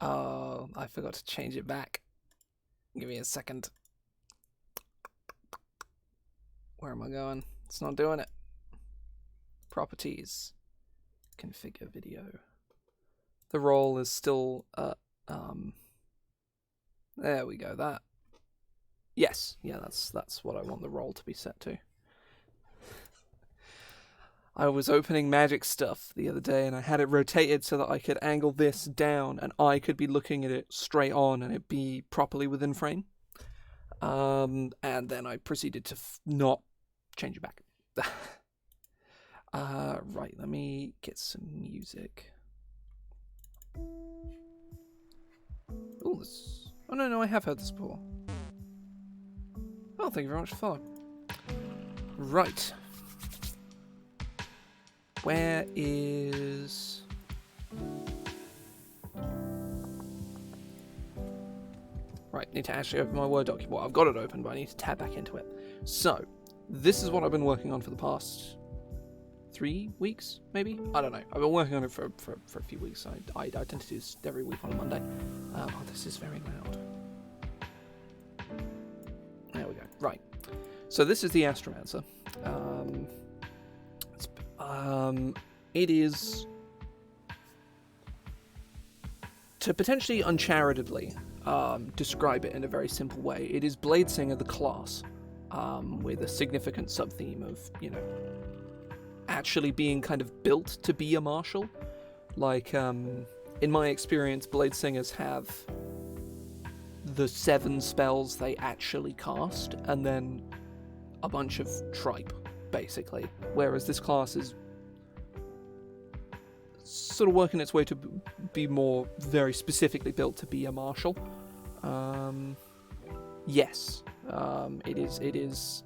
Oh, I forgot to change it back. Give me a second. Where am I going? It's not doing it. Properties. Configure video. The role is still there we go, that. Yes, yeah, that's what I want the role to be set to. I was opening magic stuff the other day and I had it rotated so that I could angle this down and I could be looking at it straight on and it be properly within frame. And then I proceeded to not change it back. Right, let me get some music. Oh, this... Oh, no, I have heard this before. Oh, thank you very much for following. Right. Where is... Right, need to actually open my Word document. Well, I've got it open, but I need to tab back into it. So, this is what I've been working on for the past 3 weeks, maybe? I don't know. I've been working on it for a few weeks. I tend to do this every week on a Monday. Oh, this is very loud. There we go. Right. So this is the Astromancer. It is, to potentially uncharitably describe it in a very simple way, it is Bladesinger the class, with a significant sub-theme of, actually being kind of built to be a martial. Like, in my experience, Bladesingers have the 7 spells they actually cast, and then a bunch of tripe, basically. Whereas this class is sort of working its way to be more very specifically built to be a martial. Yes, it is.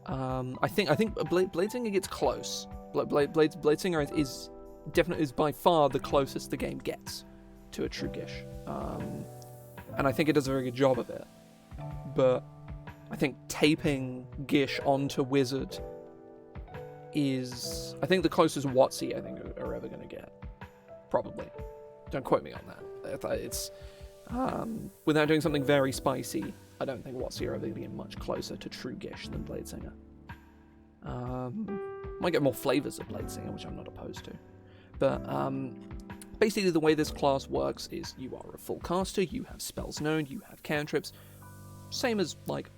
I think Bladesinger gets close. Bladesinger is definitely by far the closest the game gets to a true Gish, and I think it does a very good job of it. But I think taping Gish onto Wizard is, I think, the closest WotC I think are ever going to get. Probably. Don't quote me on that. It's without doing something very spicy, I don't think WotC are ever going to get much closer to true Gish than Bladesinger. Might get more flavors of Bladesinger, which I'm not opposed to. But basically the way this class works is you are a full caster, you have spells known, you have cantrips, same as like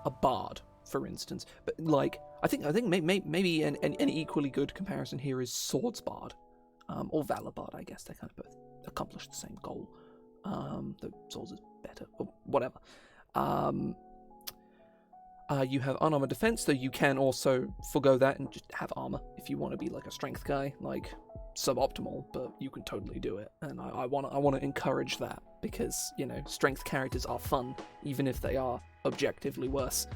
a bard, for instance. But like I think maybe an equally good comparison here is Swords Bard, or Valor Bard. I guess they kind of both accomplish the same goal. The Swords is better, or whatever. You have unarmored defense, though you can also forgo that and just have armor if you want to be like a strength guy, like suboptimal, but you can totally do it. And I want to encourage that because strength characters are fun, even if they are objectively worse.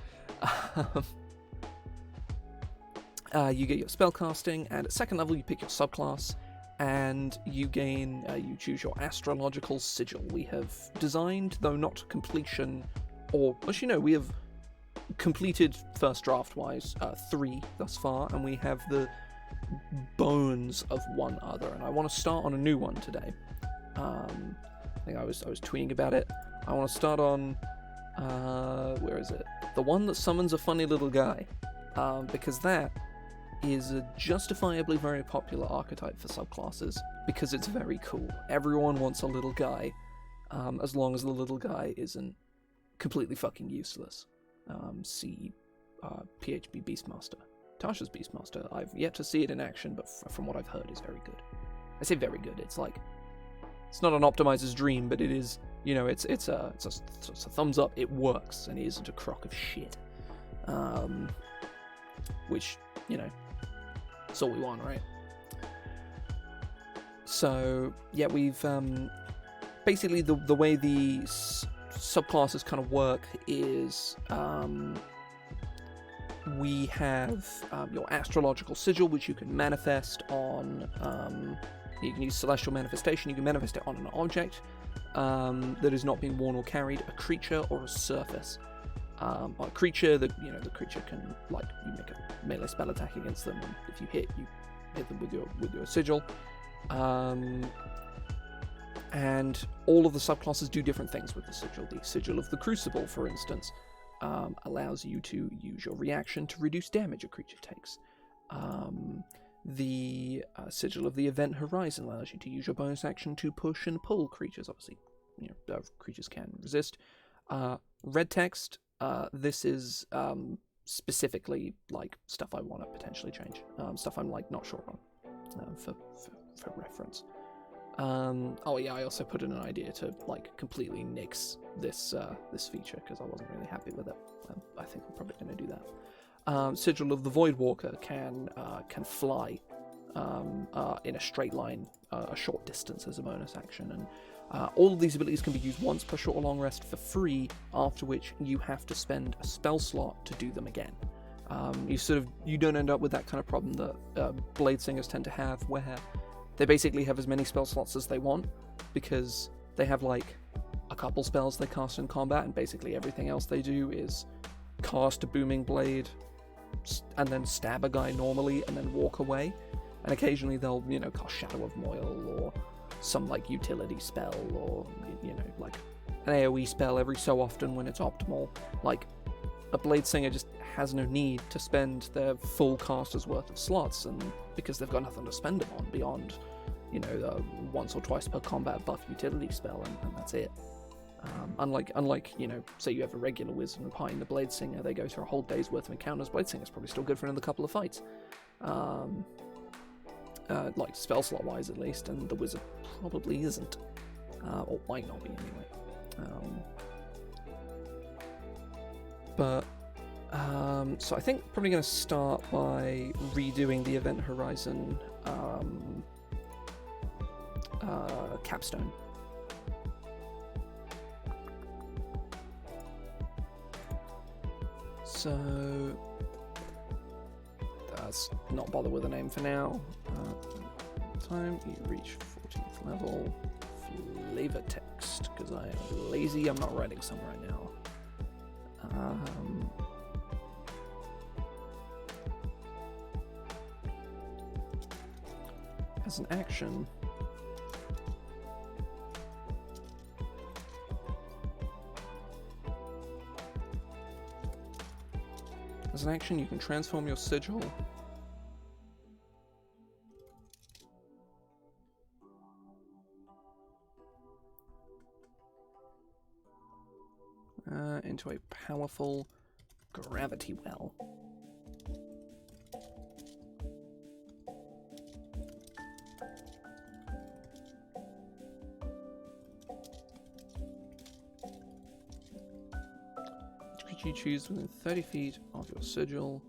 You get your spellcasting, and at second level you pick your subclass, and you gain, you choose your astrological sigil. We have designed, though not completion, or actually no, we have completed first draft-wise 3 thus far, and we have the bones of one other, and I want to start on a new one today. I think I was tweeting about it. I want to start on, where is it? The one that summons a funny little guy, because that is a justifiably very popular archetype for subclasses, because it's very cool. Everyone wants a little guy, as long as the little guy isn't completely fucking useless. See PHB Beastmaster. Tasha's Beastmaster. I've yet to see it in action, but from what I've heard, is very good. I say very good. It's like, it's not an optimizer's dream, but it is. It's a thumbs up. It works, and it isn't a crock of shit. Which that's all we want, right? So yeah, we've basically the way the subclasses kind of work is we have your astrological sigil, which you can manifest on. You can use celestial manifestation. You can manifest it on an object that is not being worn or carried, a creature, or a surface. A creature that the creature can, like, you make a melee spell attack against them, and if you hit them with your sigil. And all of the subclasses do different things with the sigil. The sigil of the Crucible, for instance, allows you to use your reaction to reduce damage a creature takes. The sigil of the Event Horizon allows you to use your bonus action to push and pull creatures. Obviously, creatures can resist. Red text. This is specifically like stuff I want to potentially change. Stuff I'm like not sure on for reference. Oh yeah, I also put in an idea to like completely nix this feature because I wasn't really happy with it. I think I'm probably going to do that. Sigil of the Voidwalker can fly in a straight line a short distance as a bonus action, and all of these abilities can be used once per short or long rest for free, after which you have to spend a spell slot to do them again. You don't end up with that kind of problem that Blade Singers tend to have, where they basically have as many spell slots as they want, because they have like a couple spells they cast in combat, and basically everything else they do is cast a Booming Blade and then stab a guy normally and then walk away. And occasionally they'll, cast Shadow of Moil or some like utility spell, or like an AoE spell every so often when it's optimal. Like a Blade Singer just has no need to spend their full caster's worth of slots, and because they've got nothing to spend them on beyond, once or twice per combat buff utility spell, and that's it. Unlike say you have a regular Wizard and Pine, the Blade Singer, they go through a whole day's worth of encounters. Blade Singer's probably still good for another couple of fights. Like spell slot wise at least, and the Wizard probably isn't. Or might not be anyway. So I think probably going to start by redoing the Event Horizon capstone. So let's not bother with a name for now. Time you reach 14th level. Flavor text, because I am lazy. I'm not writing some right now. As an action, you can transform your sigil into a powerful gravity well. You choose within 30 feet of your sigil.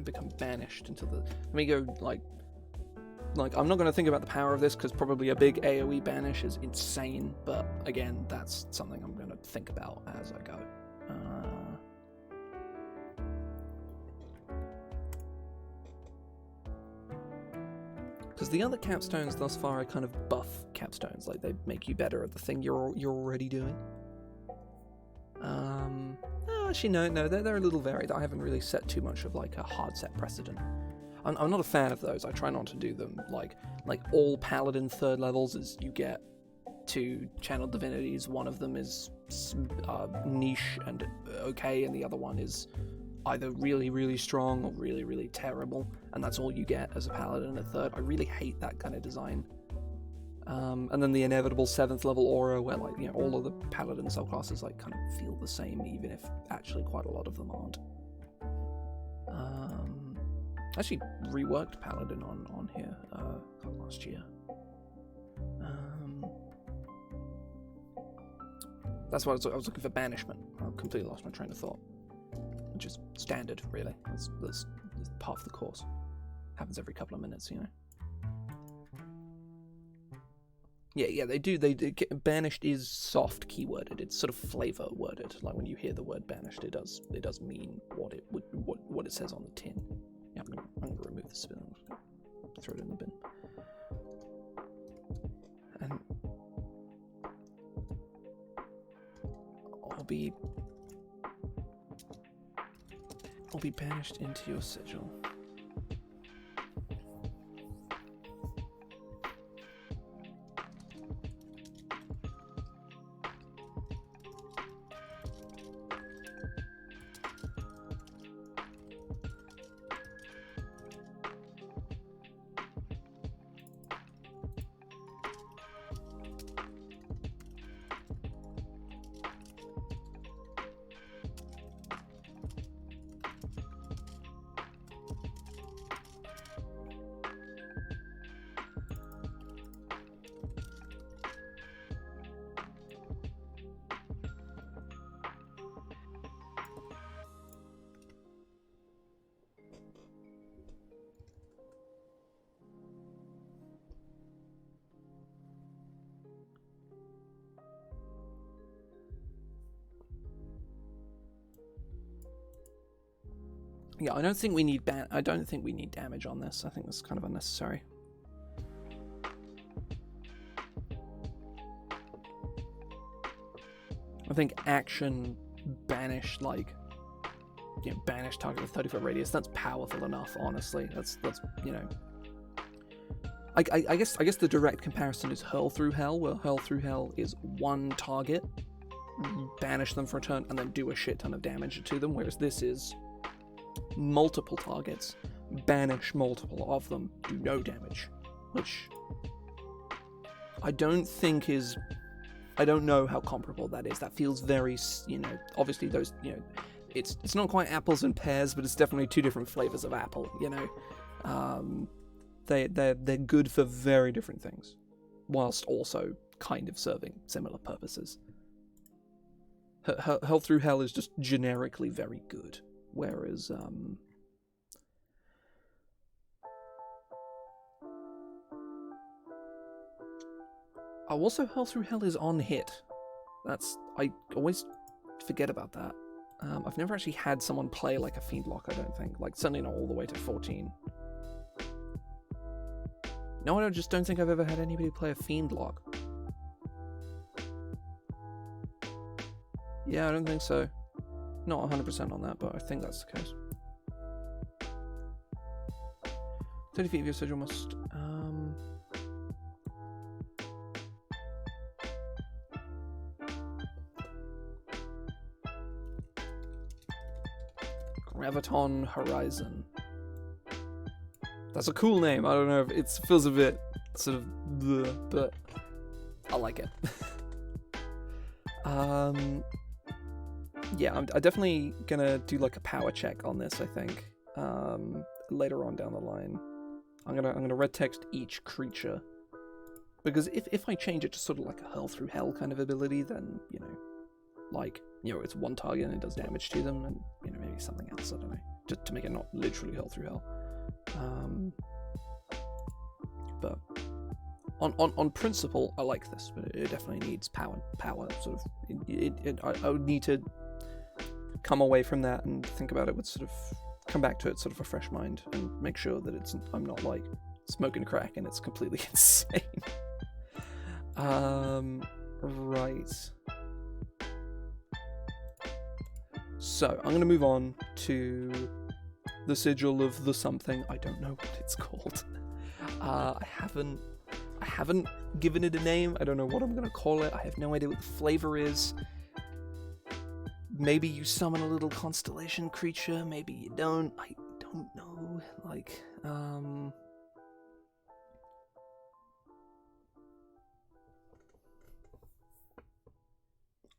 Become banished into the... Let me go, like I'm not going to think about the power of this, because probably a big AoE banish is insane, but again, that's something I'm going to think about as I go. Because the other capstones thus far are kind of buff capstones, like they make you better at the thing you're already doing. Actually, no, they're a little varied. I haven't really set too much of like a hard set precedent. I'm not a fan of those. I try not to do them like all paladin third levels is you get 2 channeled divinities. One of them is niche and okay, and the other one is either really, really strong or really, really terrible, and that's all you get as a paladin at third. I really hate that kind of design. And then the inevitable 7th level aura, where all of the paladin subclasses kind of feel the same, even if actually quite a lot of them aren't. I actually reworked paladin on here last year. That's why I was looking for banishment. I completely lost my train of thought, which is standard, really. That's part of the course. Happens every couple of minutes, you know. Yeah, they do. Banished is soft keyworded. It's sort of flavor worded. Like when you hear the word banished, it does mean what it says on the tin. Yeah, I'm gonna remove the spin. Throw it in the bin. And I'll be banished into your sigil. Yeah, I don't think we need damage on this. I think that's kind of unnecessary. I think action banish, like, you know, banish target with 30-foot radius. That's powerful enough, honestly. That's you know. I guess the direct comparison is Hurl Through Hell, where Hurl Through Hell is one target, banish them for a turn, and then do a shit ton of damage to them, whereas this is multiple targets, banish multiple of them, do no damage, which I don't know how comparable that is. That feels very, you know, obviously those, you know, it's not quite apples and pears, but it's definitely two different flavors of apple, you know. They're good for very different things, whilst also kind of serving similar purposes. Hell Through Hell is just generically very good, whereas also Hell Through Hell is on hit. I always forget about that. I've never actually had someone play like a Fiendlock, I don't think. Like, certainly not all the way to 14. No, I just don't think I've ever had anybody play a Fiendlock. Yeah, I don't think so. Not 100% on that, but I think that's the case. 30 feet of your sigil must... Graviton Horizon. That's a cool name. I don't know if it feels a bit sort of bleh, but I like it. Yeah, I'm definitely gonna do like a power check on this, I think. Later on down the line. I'm gonna red text each creature. Because if I change it to sort of like a Hurl Through Hell kind of ability, then, you know, like, you know, it's one target and it does damage to them, and, you know, maybe something else, I don't know. Just to make it not literally Hurl Through Hell. But on principle, I like this, but it definitely needs power sort of. I would need to come away from that and think about it with sort of, come back to it sort of a fresh mind and make sure that I'm not like smoking crack and it's completely insane. Right. So I'm gonna move on to the sigil of the something. I don't know what it's called. I haven't given it a name. I don't know what I'm gonna call it. I have no idea what the flavor is. Maybe you summon a little constellation creature, maybe you don't. I don't know. Like,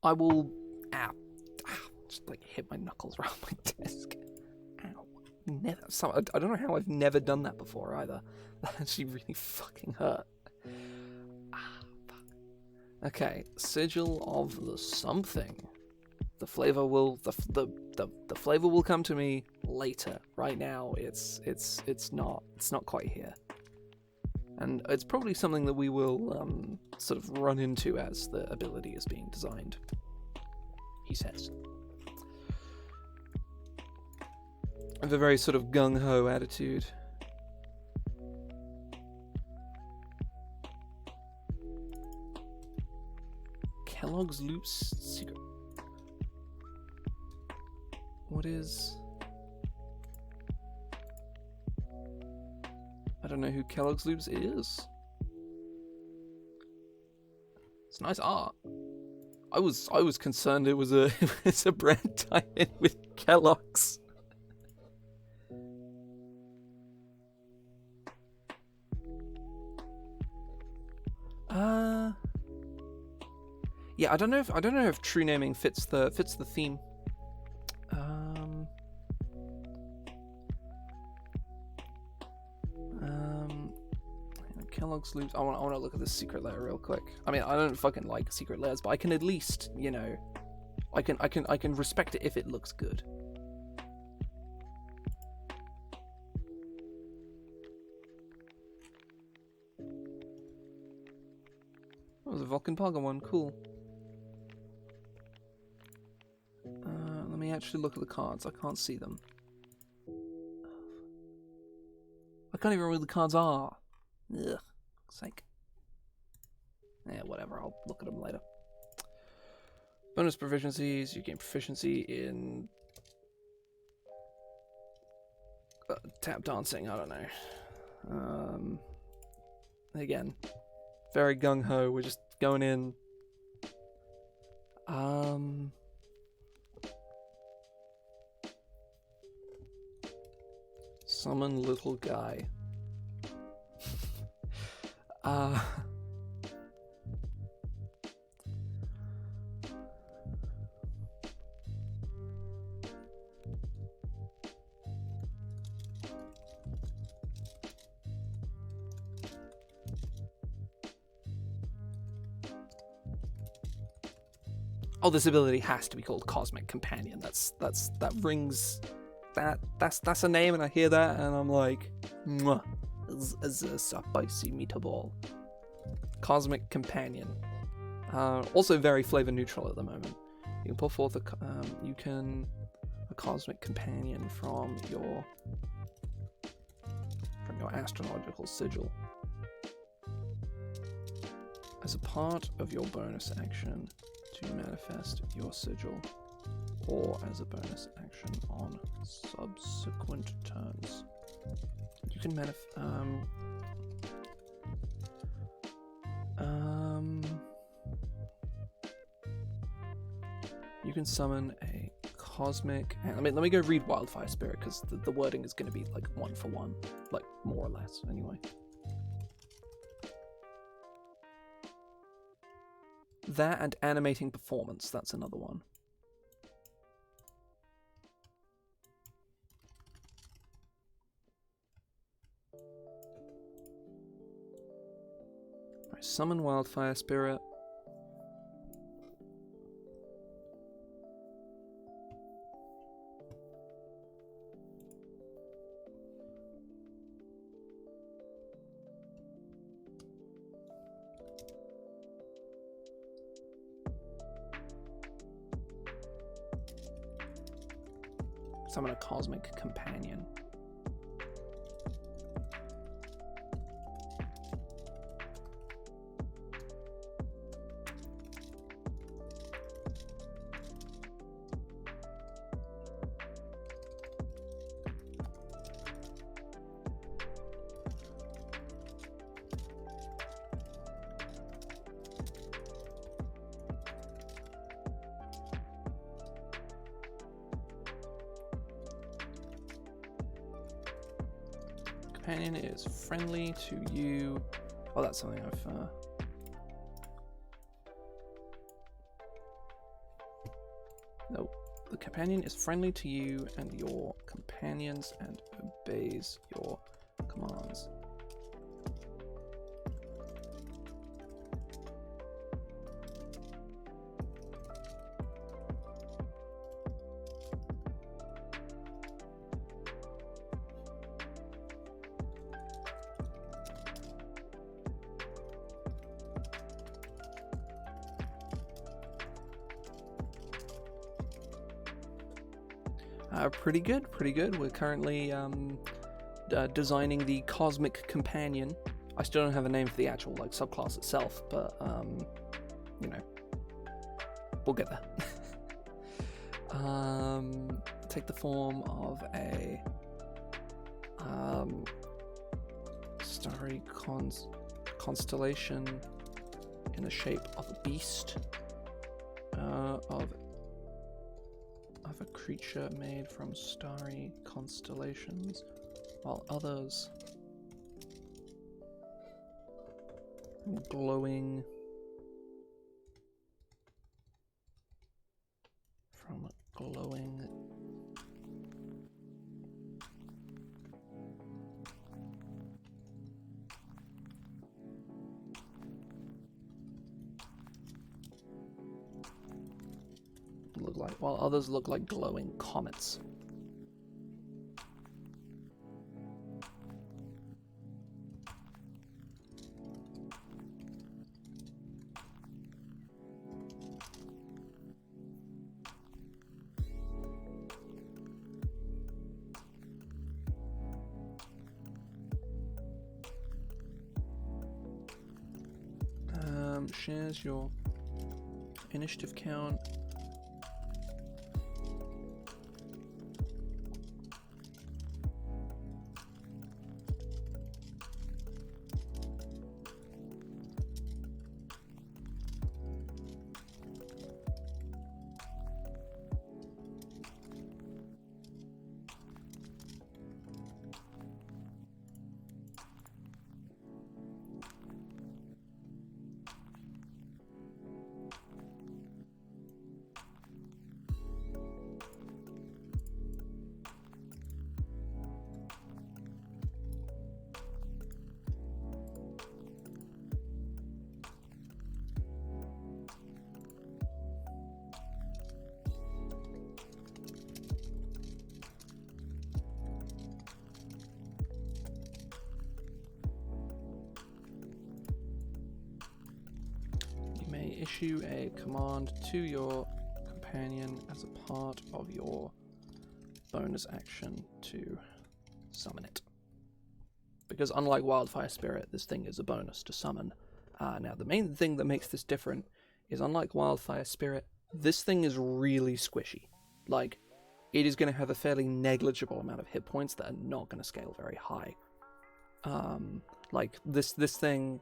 I will... Ow. Just like hit my knuckles around my desk. Ow. I don't know how I've never done that before either. That actually really fucking hurt. Okay, Sigil of the something. The flavor will the flavor will come to me later. Right now, it's not quite here, and it's probably something that we will sort of run into as the ability is being designed. He says, with a very sort of gung ho attitude. Kellogg's Loop's secret. What is... I don't know who Kellogg's Loops is. It's nice art. I was concerned it was a it's a brand tie-in with Kellogg's. Yeah, I don't know if true naming fits the theme. Kellogg's Loops. I want to look at this secret layer real quick. I mean, I don't fucking like secret layers, but I can at least, you know, I can respect it if it looks good. Oh, there's a Vulcan Paga one. Cool. Let me actually look at the cards. I can't see them. I can't even remember what the cards are. Ugh, sake. Yeah, whatever, I'll look at them later. Bonus proficiencies, you gain proficiency in... tap dancing, I don't know. Again, very gung-ho, we're just going in. Summon little guy. Oh, this ability has to be called Cosmic Companion. That rings. That's a name, and I hear that, and I'm like, mwah, as a spicy meatball. Cosmic Companion. Also very flavor neutral at the moment. You can pull forth a Cosmic Companion from your astrological sigil as a part of your bonus action to manifest your sigil, or as a bonus action on subsequent turns. You can you can summon a cosmic... Let me go read Wildfire Spirit, because the wording is going to be like one for one, like more or less, anyway. That and Animating Performance, that's another one. Right, summon Wildfire Spirit. Summon a Cosmic Companion. Companion is friendly to you. Oh, that's something I've... No. The companion is friendly to you and your companions and obeys your commands. Pretty good, pretty good. We're currently designing the Cosmic Companion. I still don't have a name for the actual like subclass itself, but you know, we'll get there. Take the form of a starry constellation in the shape of a beast, of a creature made from starry constellations, while others glowing from glowing while others look like glowing comets. Shares your initiative count. Issue a command to your companion as a part of your bonus action to summon it. Because unlike Wildfire Spirit, this thing is a bonus to summon. Now, the main thing that makes this different is, unlike Wildfire Spirit, this thing is really squishy. Like, it is going to have a fairly negligible amount of hit points that are not going to scale very high. Like, this thing...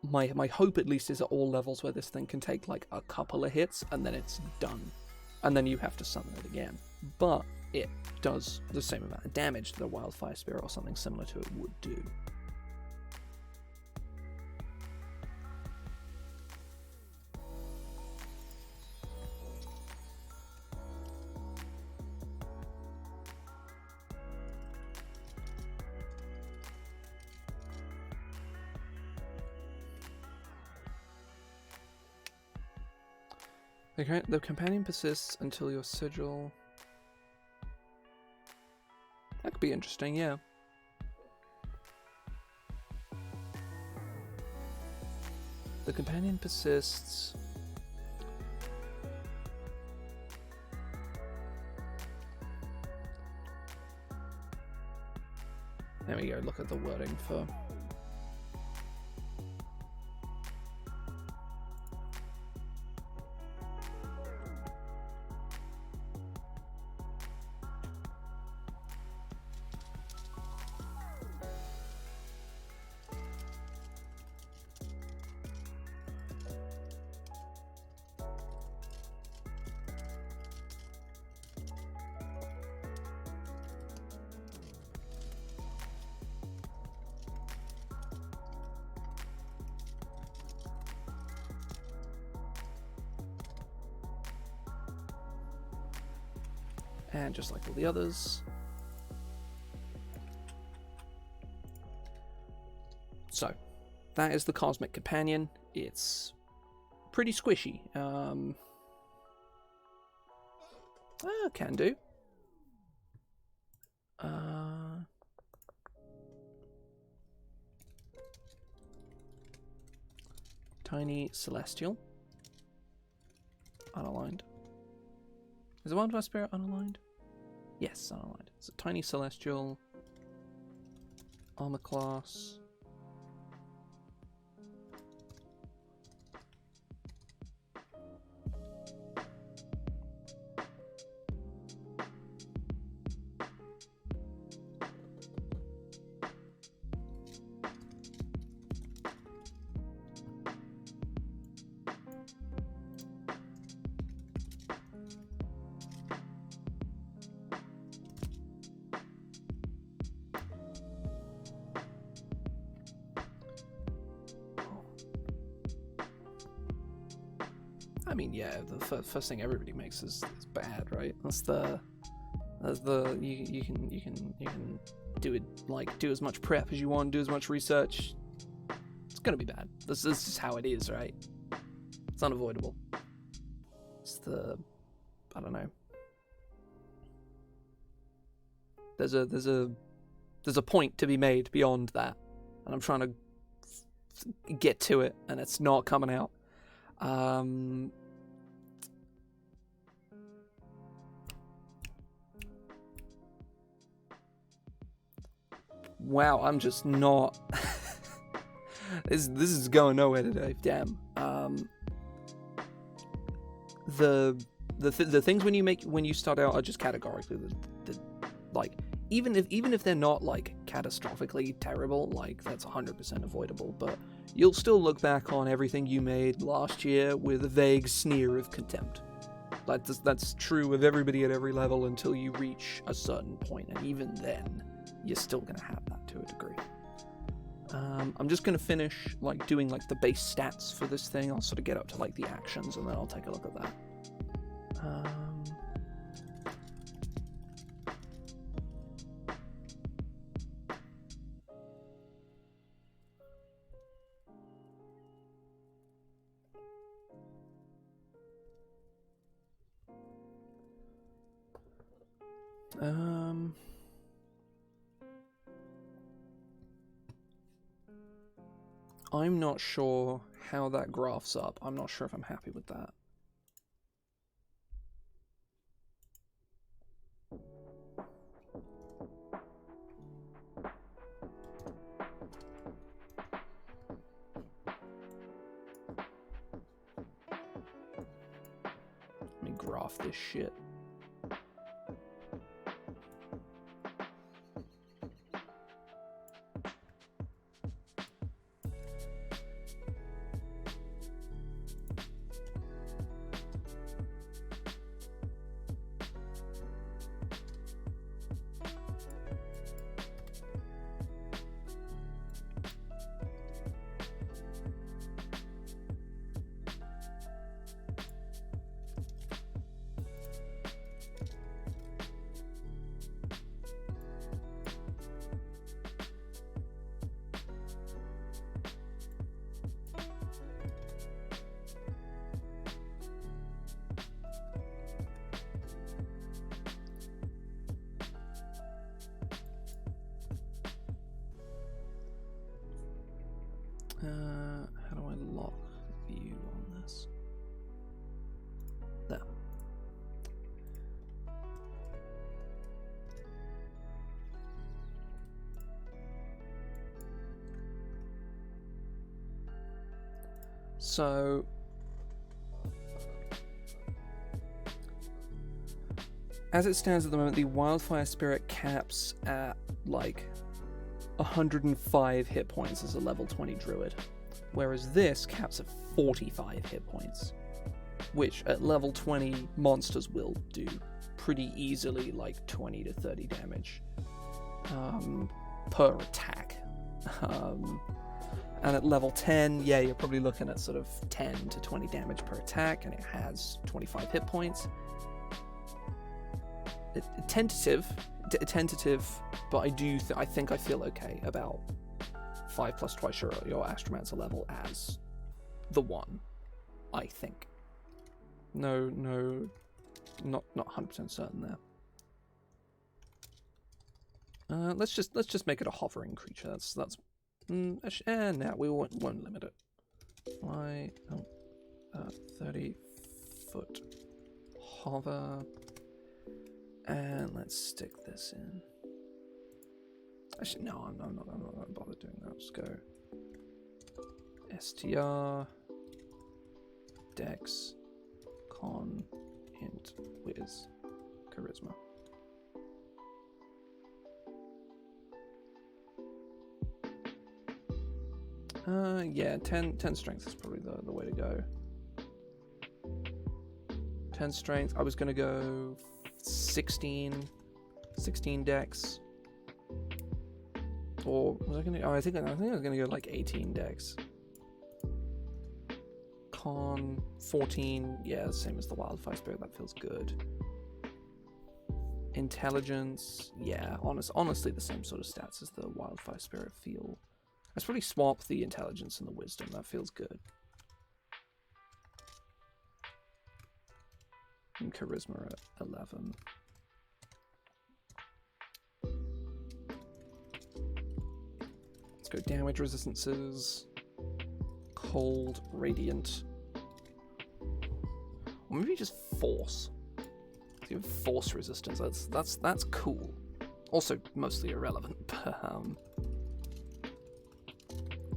My hope, at least, is at all levels where this thing can take like a couple of hits and then it's done, and then you have to summon it again. But it does the same amount of damage that a Wildfire Spirit or something similar to it would do. The companion persists until your sigil... That could be interesting, yeah. The companion persists... There we go, look at the wording for... And just like all the others. So, that is the Cosmic Companion. It's pretty squishy. Can do. Tiny Celestial. Unaligned. Is the Wildfire Spirit unaligned? Yes, unaligned. It's a tiny celestial. Armor class. I mean, yeah, the first thing everybody makes is bad, right? That's the you can do it, like, do as much prep as you want, do as much research. It's gonna be bad. This is just how it is, right? It's unavoidable. It's I don't know. There's a point to be made beyond that, and I'm trying to get to it, and it's not coming out. Wow, I'm just not. This is going nowhere today. Damn. The things when you start out are just categorically like, even if they're not like catastrophically terrible, like that's 100% avoidable, but you'll still look back on everything you made last year with a vague sneer of contempt. That's true of everybody at every level until you reach a certain point, and even then, you're still gonna have that to a degree. I'm just gonna finish like doing like the base stats for this thing. I'll sort of get up to like the actions, and then I'll take a look at that. I'm not sure how that graphs up. I'm not sure if I'm happy with that. Let me graph this shit. How do I lock view on this? There. So as it stands at the moment, the Wildfire Spirit caps at like 105 hit points as a level 20 druid, whereas this caps at 45 hit points, which at level 20 monsters will do pretty easily, like 20 to 30 damage per attack. And at level 10, yeah, you're probably looking at sort of 10 to 20 damage per attack, and it has 25 hit points. Tentative, but I think I feel okay about 5 plus twice your Astromancer level as the one. I think. No, not 100% certain there. Let's just make it a hovering creature. That's no, we won't limit it. Why? 30 foot hover. And let's stick this in. Actually, no, I'm not going to bother doing that. Just go str dex con int wiz charisma. Yeah, 10 strength is probably the way to go. 10 strength. I was going to go 16 dex. Or was I going to? Oh, I think I was going to go like 18 dex. Con 14. Yeah, same as the Wildfire Spirit. That feels good. Intelligence. Yeah, honestly, the same sort of stats as the Wildfire Spirit feel. Let's probably swap the intelligence and the wisdom. That feels good. And charisma at 11. Let's go damage resistances. Cold, radiant. Or maybe just force. Even force resistance. That's cool. Also mostly irrelevant, but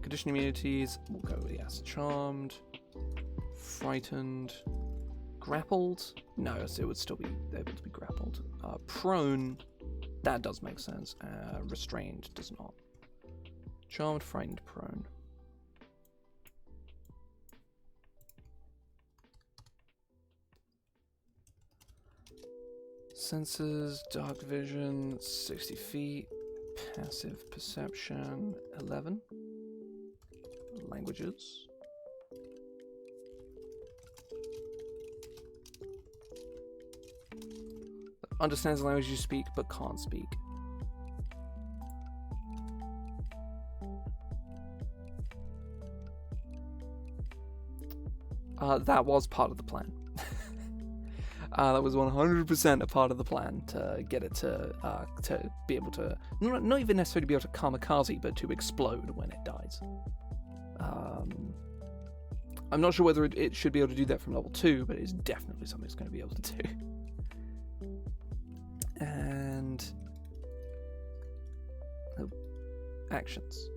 condition immunities, we'll go with yes. Charmed, frightened, grappled. No, it would still be able to be grappled. Prone, that does make sense. Restrained does not. Charmed, frightened, prone. Senses, dark vision, 60 feet. Passive perception, 11. Languages. Understands the language you speak, but can't speak. That was part of the plan. That was 100% a part of the plan to get it to be able to not even necessarily be able to kamikaze, but to explode when it dies. I'm not sure whether it should be able to do that from level 2, but it's definitely something it's going to be able to do. And actions.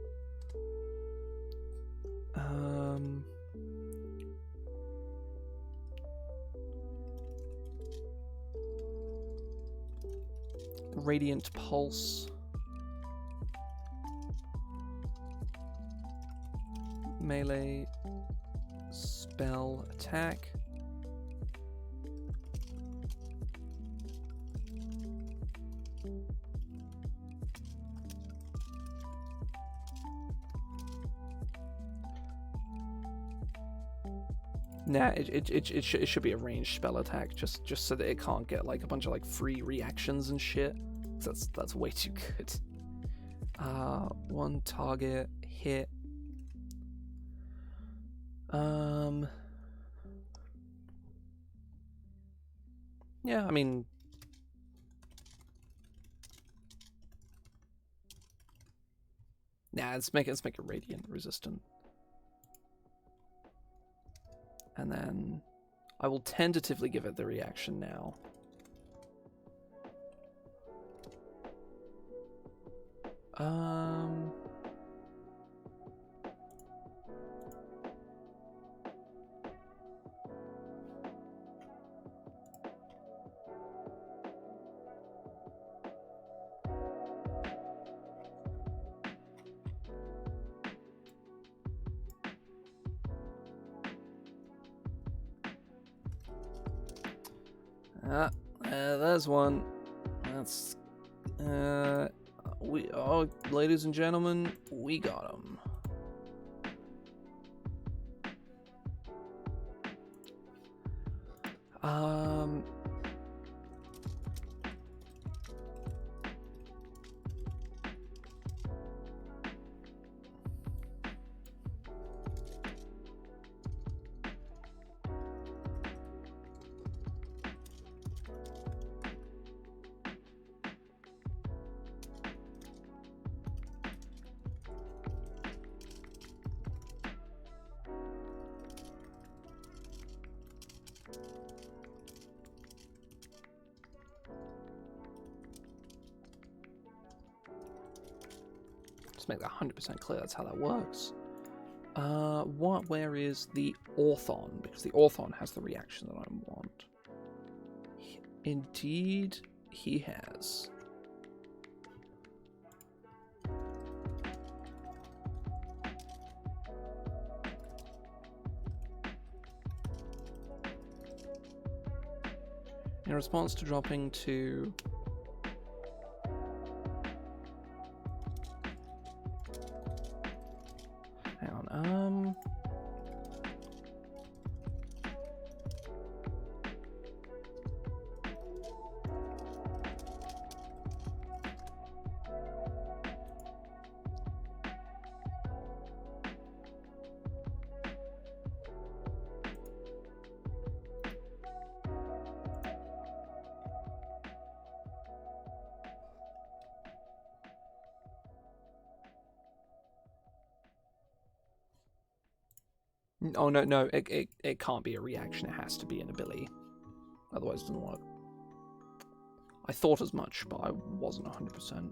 Radiant Pulse. Melee spell attack. Nah, it should be a ranged spell attack, just so that it can't get like a bunch of like free reactions and shit. That's way too good. One target hit. Yeah, I mean, let's make it radiant resistant. And then I will tentatively give it the reaction now. There's one. That's ladies and gentlemen, we got him. Just make that 100% clear. That's how that works. Where is the Orthon? Because the Orthon has the reaction that I want. Indeed, he has. In response to dropping to... Hang on, oh, no, it can't be a reaction. It has to be an ability. Otherwise, it doesn't work. I thought as much, but I wasn't 100%.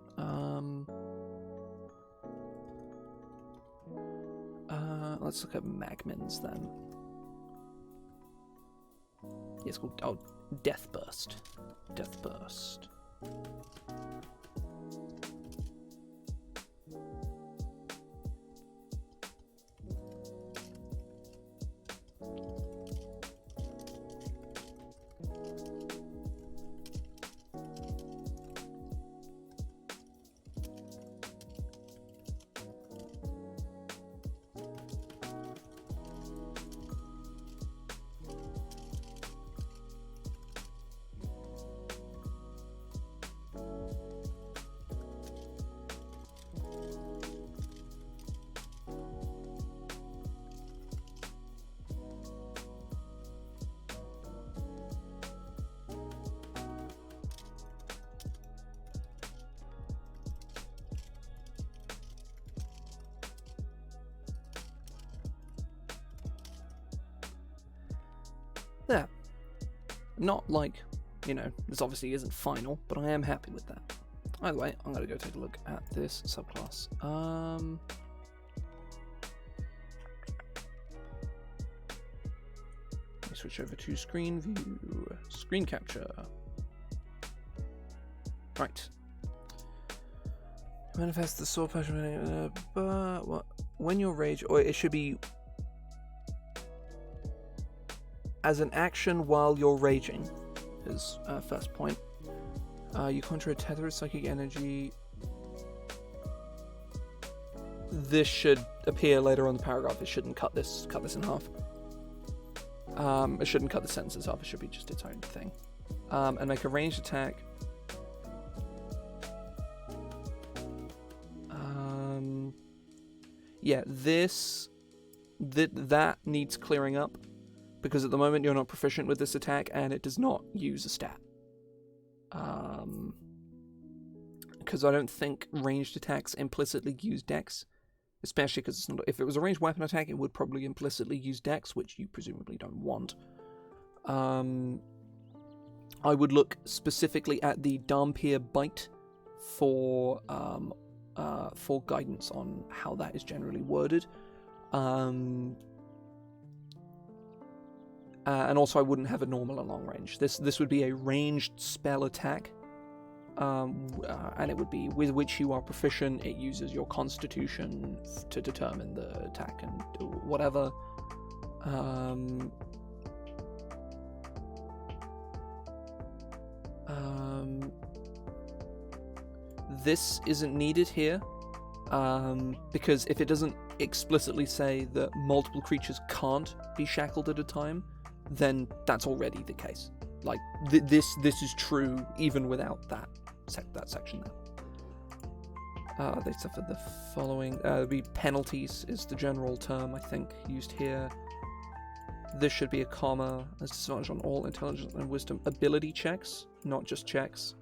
Let's look at Magmins then. Yeah, it's called, oh, Death Burst. Death Burst. There. Not like, you know, this obviously isn't final, but I am happy with that. Either way, I'm going to go take a look at this subclass. Let me switch over to screen view, screen capture. Right. Manifest the sword passion, what? When you're rage, or it should be as an action while you're raging, is first point. You conjure a tether of psychic energy. This should appear later on in the paragraph. It shouldn't cut this in half. It shouldn't cut the sentences off. It should be just its own thing. And make a ranged attack. Yeah, that needs clearing up, because at the moment you're not proficient with this attack and it does not use a stat. Because I don't think ranged attacks implicitly use dex, especially because if it was a ranged weapon attack, it would probably implicitly use dex, which you presumably don't want. I would look specifically at the Dampier Bite for guidance on how that is generally worded. And also I wouldn't have a normal and long range. This would be a ranged spell attack, and it would be with which you are proficient. It uses your constitution to determine the attack and whatever. This isn't needed here, because if it doesn't explicitly say that multiple creatures can't be shackled at a time, then that's already the case. Like, this is true even without that section there. They suffered the following. The penalties is the general term, I think, used here. This should be a comma. There's disadvantage on all intelligence and wisdom ability checks, not just checks,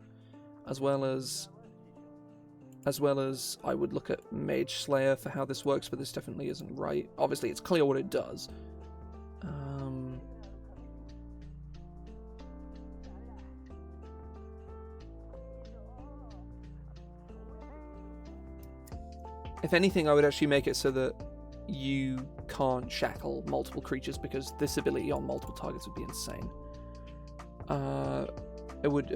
as well as I would look at Mage Slayer for how this works, but this definitely isn't right. Obviously, it's clear what it does. If anything, I would actually make it so that you can't shackle multiple creatures, because this ability on multiple targets would be insane. It would,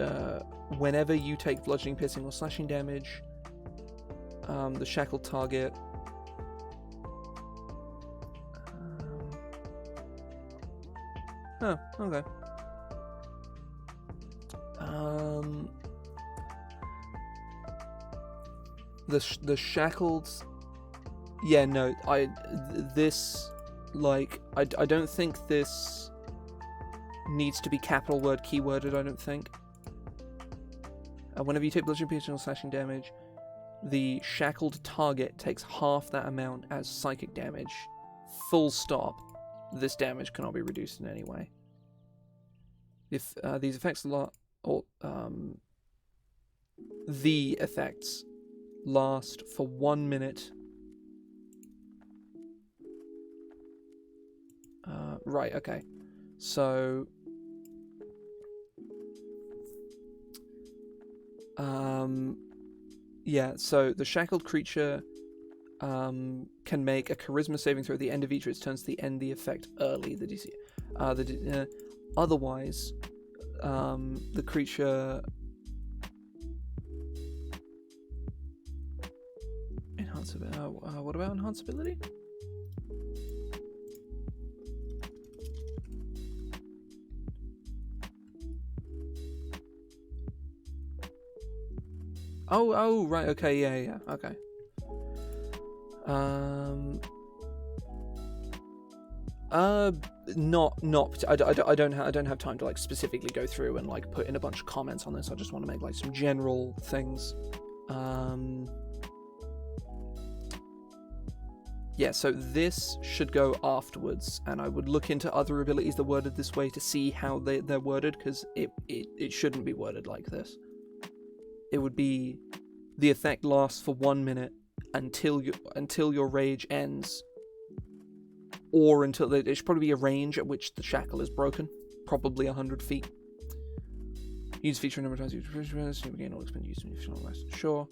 whenever you take bludgeoning, piercing, or slashing damage, the shackled target oh, okay. The shackled, yeah, no, I don't think this needs to be capital word keyworded, I don't think. Whenever you take bludgeoning, piercing, or slashing damage, the shackled target takes half that amount as psychic damage. Full stop. This damage cannot be reduced in any way. If these effects the effects last for 1 minute. Right, okay. So yeah, so the shackled creature can make a charisma saving throw at the end of each of its turns to end the effect early. The DC. Otherwise, the creature what about enhanceability? Oh, right, okay, yeah, okay. I don't have time to like specifically go through and like put in a bunch of comments on this. I just want to make like some general things. Yeah, so this should go afterwards, and I would look into other abilities that are worded this way to see how they're worded, because it shouldn't be worded like this. It would be the effect lasts for 1 minute until your rage ends, or until it should probably be a range at which the shackle is broken, probably 100 feet. Use feature a number of times. You gain all expend use rest. Sure.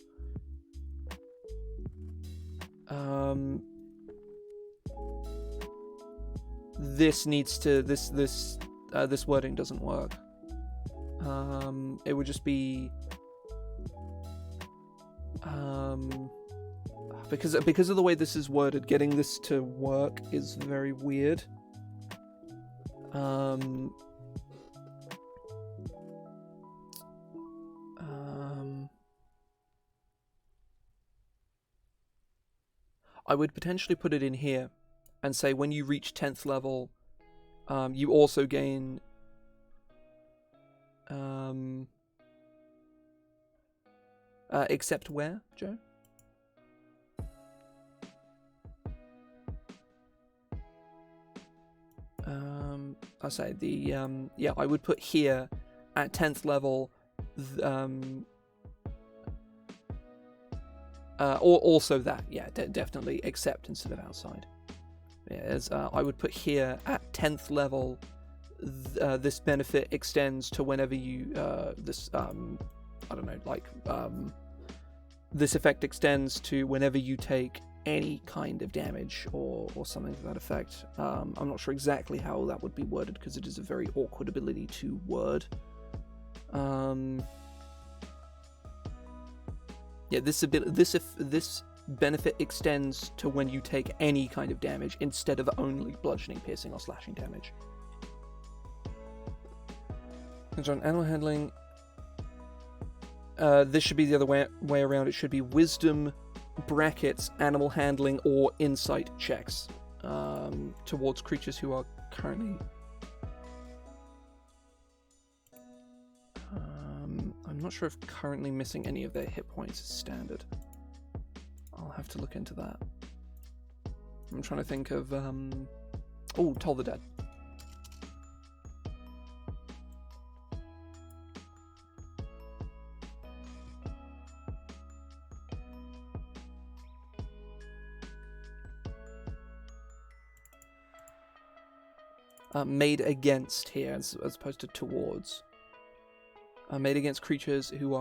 This needs to this wording doesn't work. It would just be because of the way this is worded, getting this to work is very weird. I would potentially put it in here and say when you reach 10th level, you also gain except where, Joe? I say the yeah, I would put here at 10th level, or also that, yeah, definitely except instead of outside. Yeah, as I would put here at 10th level, this benefit extends to whenever you this I don't know, like this effect extends to whenever you take any kind of damage or something to that effect. I'm not sure exactly how that would be worded because it is a very awkward ability to word. Yeah, this benefit extends to when you take any kind of damage instead of only bludgeoning, piercing, or slashing damage. And on animal handling, this should be the other way around. It should be wisdom brackets animal handling or insight checks towards creatures who are currently. I'm not sure if currently missing any of their hit points is standard. I'll have to look into that. I'm trying to think of Toll the Dead. Made against here as opposed to towards. Made against creatures who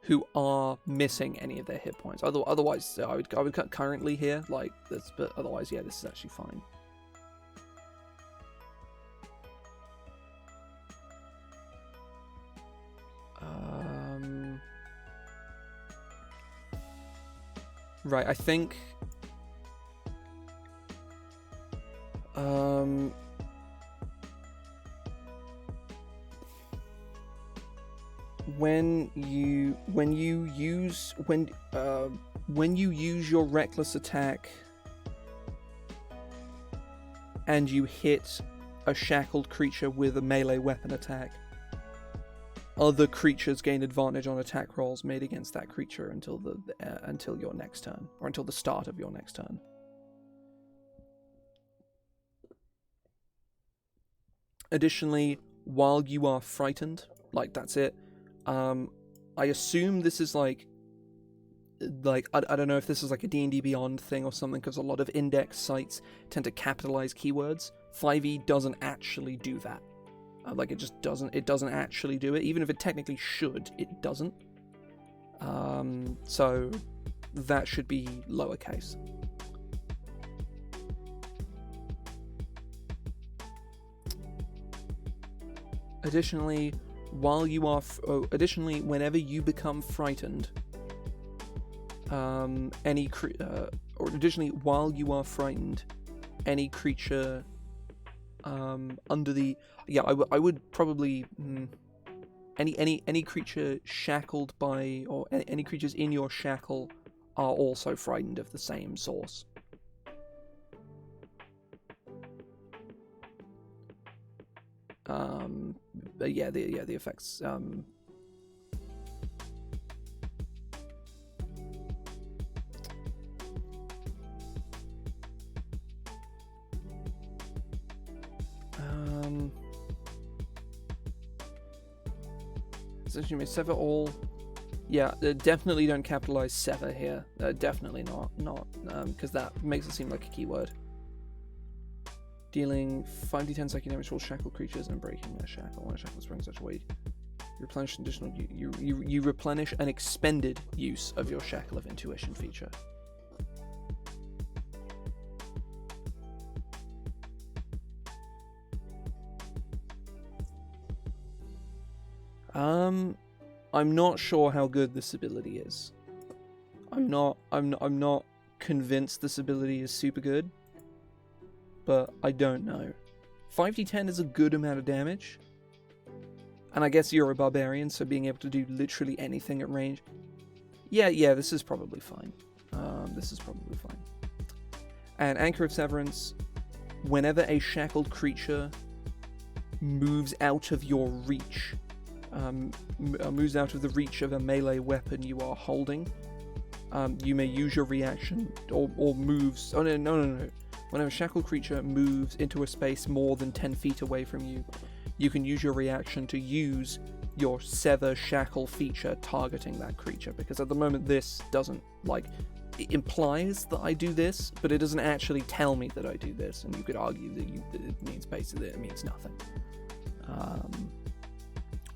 who are missing any of their hit points. Otherwise, I would cut currently here like this, but otherwise, yeah, this is actually fine. Right, I think when you use your reckless attack and you hit a shackled creature with a melee weapon attack, other creatures gain advantage on attack rolls made against that creature until your next turn, or until the start of your next turn. Additionally, while you are frightened, like that's it. I assume this is like I don't know if this is like a D&D Beyond thing or something, because a lot of index sites tend to capitalize keywords. 5e doesn't actually do that. Like it just doesn't. It doesn't actually do it, even if it technically should. It doesn't. So that should be lowercase. Additionally, whenever you become frightened, while you are frightened, any creature under the I would probably any creature shackled by, or any creatures in your shackle are also frightened of the same source. But yeah, the effects. Essentially, may sever all. Yeah, definitely don't capitalize sever here. Definitely not, because that makes it seem like a keyword. Dealing 5d10 psychic damage to all shackled creatures and breaking their shackle. When a shackle springs such weight, you replenish additional. You replenish an expended use of your Shackle of Intuition feature. I'm not sure how good this ability is. I'm not convinced this ability is super good, but I don't know. 5d10 is a good amount of damage, and I guess you're a barbarian, so being able to do literally anything at range. Yeah, this is probably fine. And Anchor of Severance, whenever a shackled creature moves out of your reach, moves out of the reach of a melee weapon you are holding, you may use your reaction, or moves. Oh no. Whenever a shackled creature moves into a space more than 10 feet away from you, you can use your reaction to use your Sever Shackle feature targeting that creature, because at the moment this doesn't, like, it implies that I do this, but it doesn't actually tell me that I do this, and you could argue that it means basically it means nothing.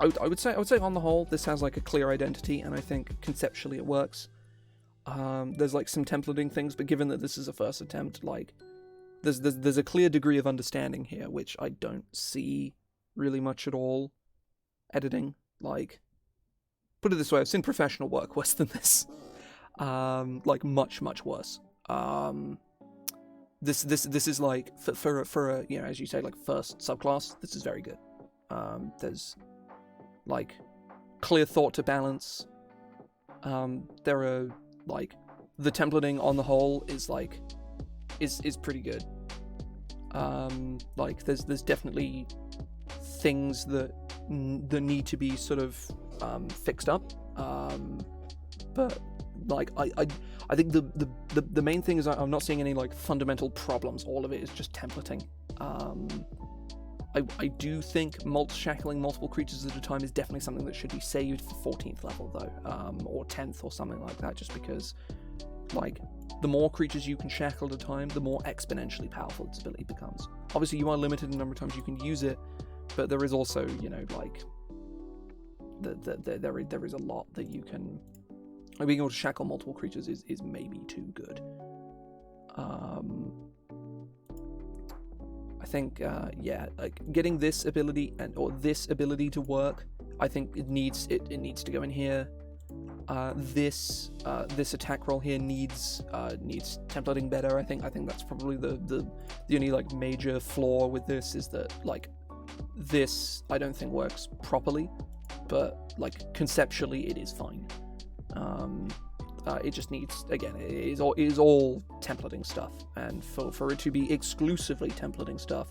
I would say on the whole this has like a clear identity, and I think conceptually it works. There's like some templating things, but given that this is a first attempt, like there's a clear degree of understanding here, which I don't see really much at all editing. Like, put it this way, I've seen professional work worse than this. Like much worse. This is like for a, you know, as you say, like first subclass, this is very good. There's like clear thought to balance. There are like the templating on the whole is like is pretty good. Like there's definitely things that need to be sort of fixed up. But like I think the main thing is I'm not seeing any like fundamental problems. All of it is just templating. I do think shackling multiple creatures at a time is definitely something that should be saved for 14th level though, or 10th or something like that, just because like the more creatures you can shackle at a time, the more exponentially powerful its ability becomes. Obviously you are limited in the number of times you can use it, but there is also, you know, like there is a lot that you can. Like, being able to shackle multiple creatures is maybe too good. I think like getting this ability or this ability to work, I think it needs to go in here. This attack roll here needs templating better. I think that's probably the only like major flaw with this, is that like this I don't think works properly, but like conceptually it is fine. It just needs, again, it is all templating stuff, and for it to be exclusively templating stuff,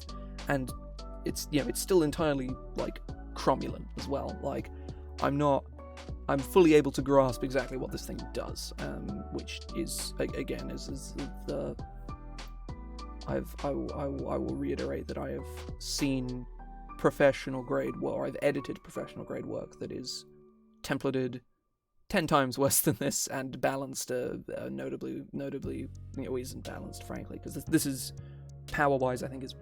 and it's still entirely like cromulent as well. Like I'm fully able to grasp exactly what this thing does, which is again is the I will reiterate that I have seen professional grade work, or I've edited professional grade work that is templated 10 times worse than this, and balanced notably isn't balanced, frankly, because this is power wise I think is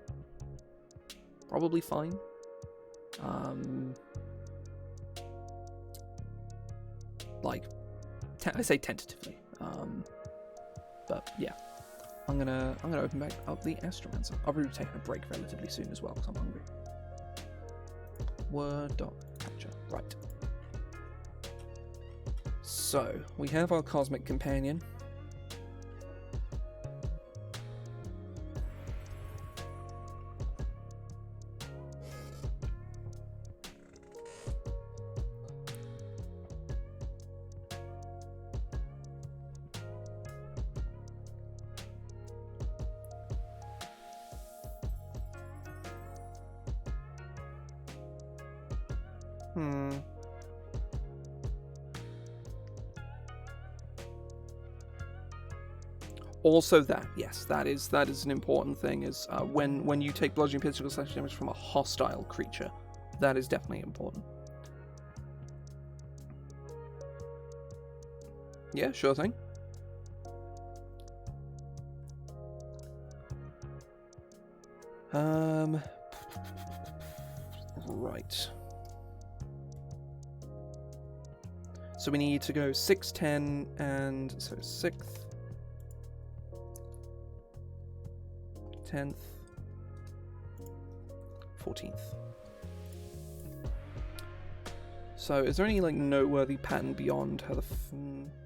probably fine. Like I say tentatively, but yeah, I'm gonna open back up the Astromancer. I'll probably be taking a break relatively soon as well because I'm hungry. Word doc capture, right. So, we have our Cosmic Companion. Also, that is an important thing. Is when you take bludgeoning physical slash damage from a hostile creature, that is definitely important. Yeah, sure thing. Right. So we need to go 6, 10, and so 6th, 10th, 14th. So is there any like noteworthy pattern beyond how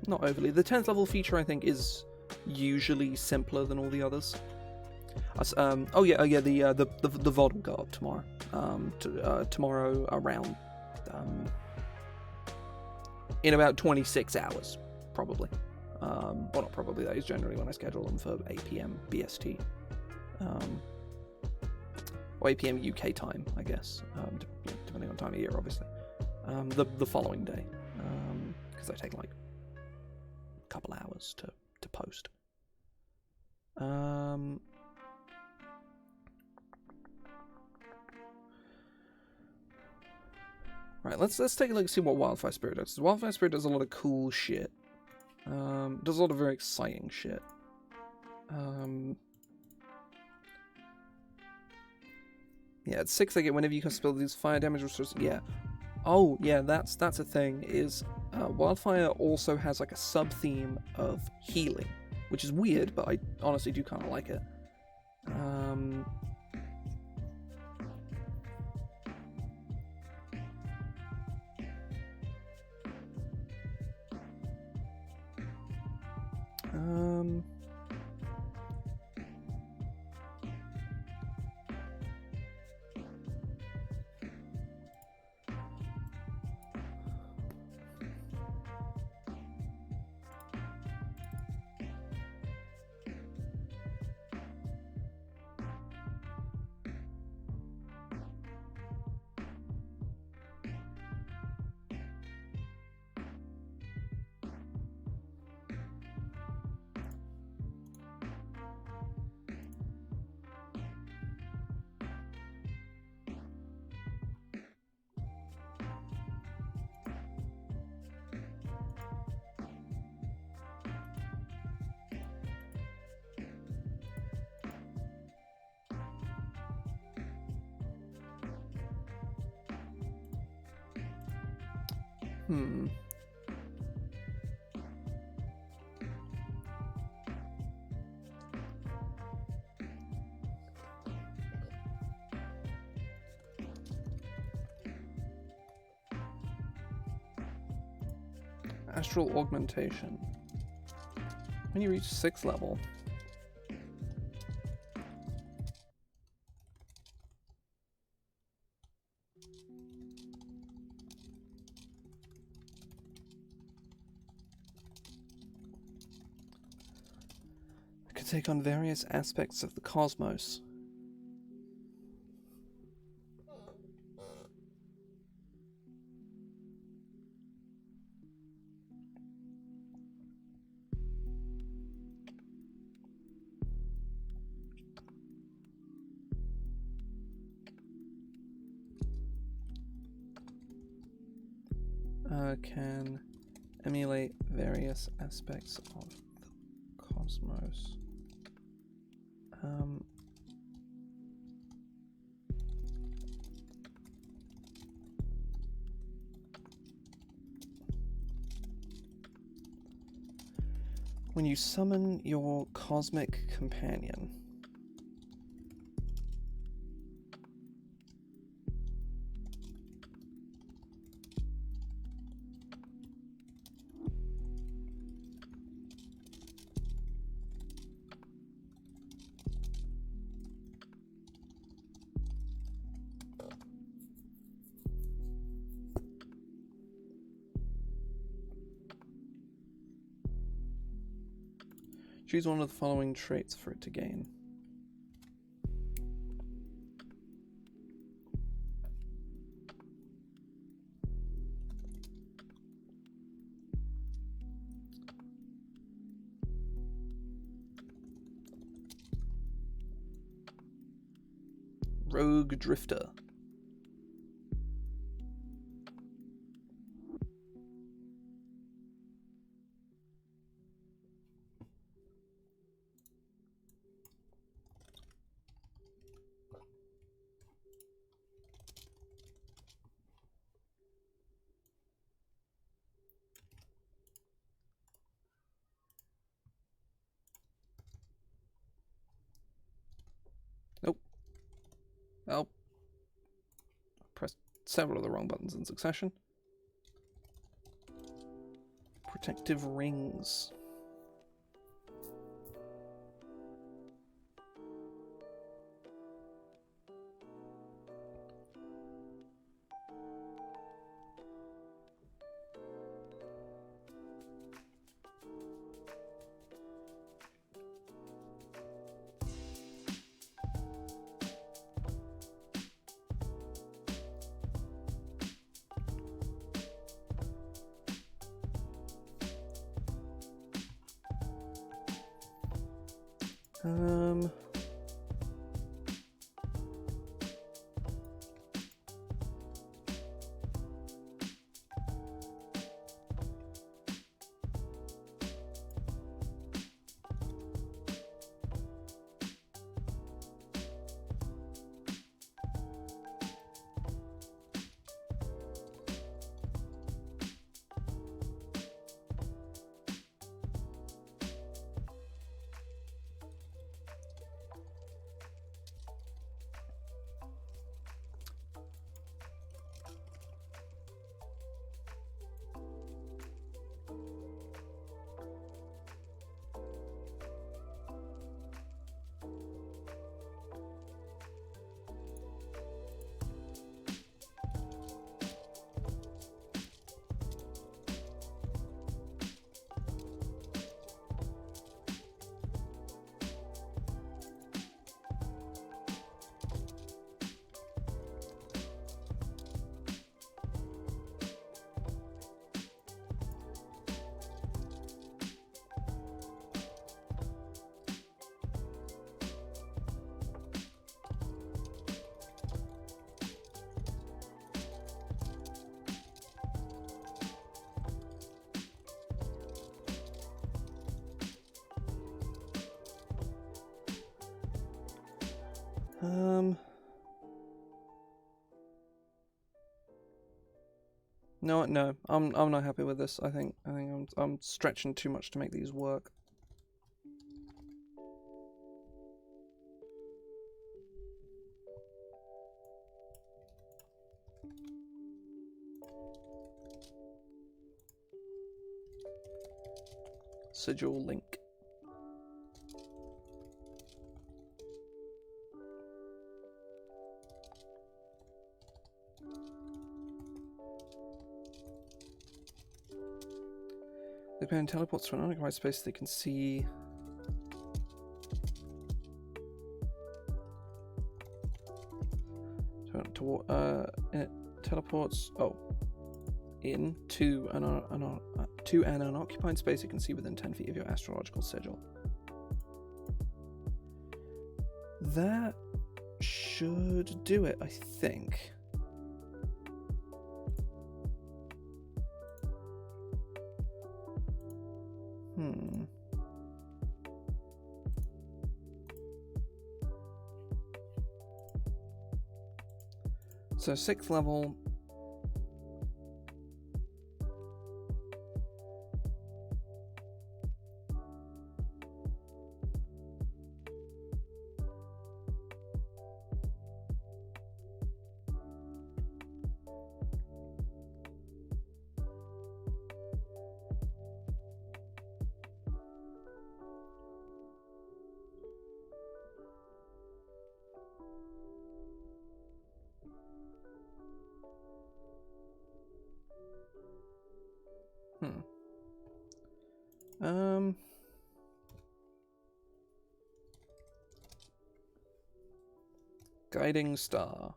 not overly. The 10th level feature I think is usually simpler than all the others. The VOD will go up tomorrow. Tomorrow around in about 26 hours, probably. Well, not probably, that is generally when I schedule them, for 8 PM BST. Or 8 PM UK time, I guess, depending on time of year, obviously. The following day, because they take like a couple hours to post. Right, let's take a look and see what Wildfire Spirit does. Wildfire Spirit does a lot of cool shit. Does a lot of very exciting shit. Yeah, at 6 I get whenever you can spell these fire damage restores. Yeah. Oh, yeah, that's a thing. Is Wildfire also has like a sub theme of healing, which is weird, but I honestly do kind of like it. Hmm. Astral augmentation. When you reach 6th level. It could take on various aspects of the cosmos. Can emulate various aspects of the cosmos. When you summon your cosmic companion. Choose one of the following traits for it to gain. Rogue Drifter. Nope. Oh. Pressed several of the wrong buttons in succession. Protective rings. Um, No, I'm not happy with this. I think I'm stretching too much to make these work. Sigil link. The pen teleports to an unoccupied space they can see. It teleports into an unoccupied space you can see within 10 feet of your astrological sigil. That should do it, I think. So 6th level. Guiding Star.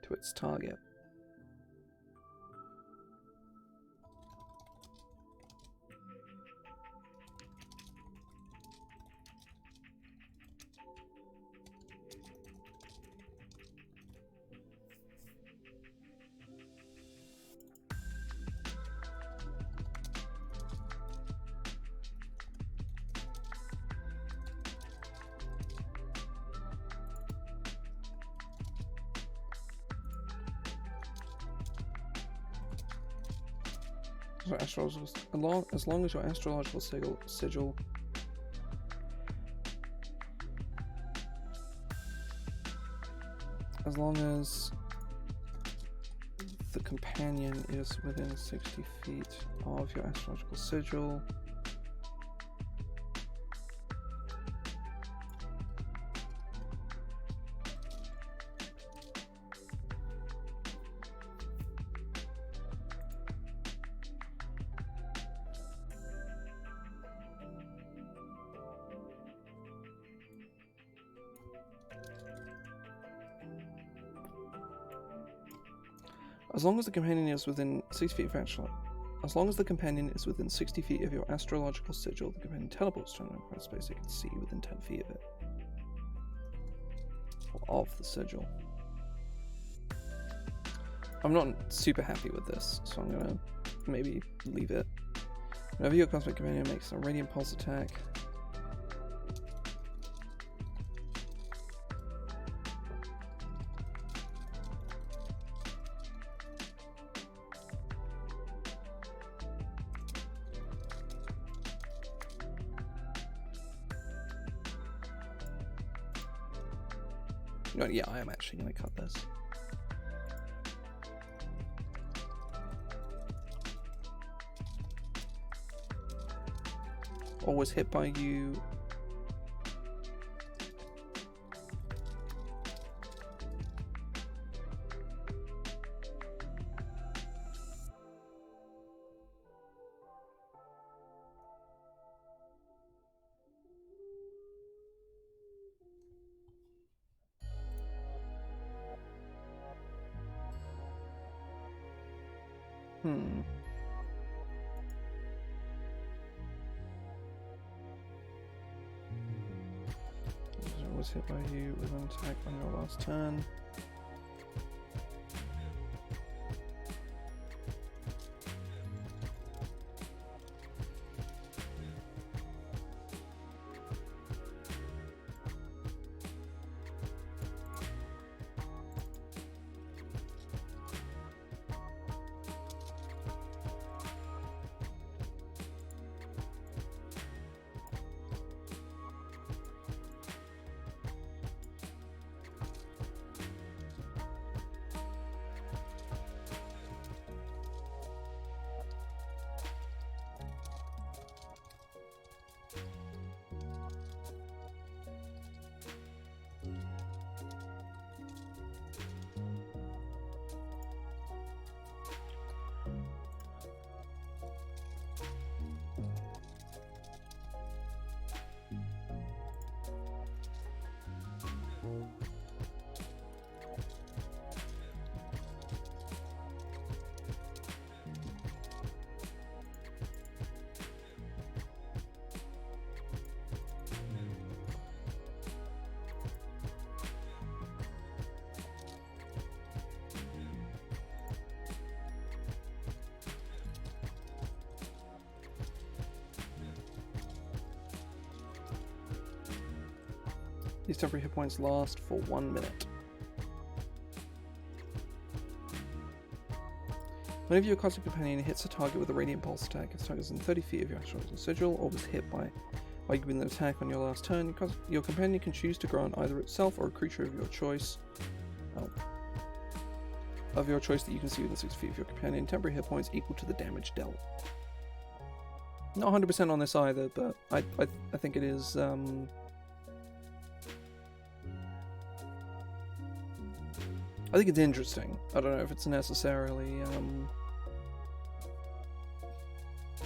To its target. As long as your astrological sigil as long as the companion is within 60 feet of your astrological sigil, as long as the companion is within 60 feet of your astrological sigil, the companion teleports to an unoccupied space you can see within 10 feet of it. Or of the sigil. I'm not super happy with this, so I'm gonna maybe leave it. Whenever your cosmic companion makes a radiant pulse attack, yeah, I am actually going to cut this. Always hit by you. Was hit by you with an attack on your last turn. These temporary hit points last for 1 minute. Whenever your cosmic companion hits a target with a radiant pulse attack, if the target is in 30 feet of your Astromancer Sigil or was hit by giving an attack on your last turn, your companion can choose to grant either itself or a creature of your choice. Of your choice that you can see within 6 feet of your companion, temporary hit points equal to the damage dealt. Not 100% on this either, but I think it is. I think it's interesting. I don't know if it's necessarily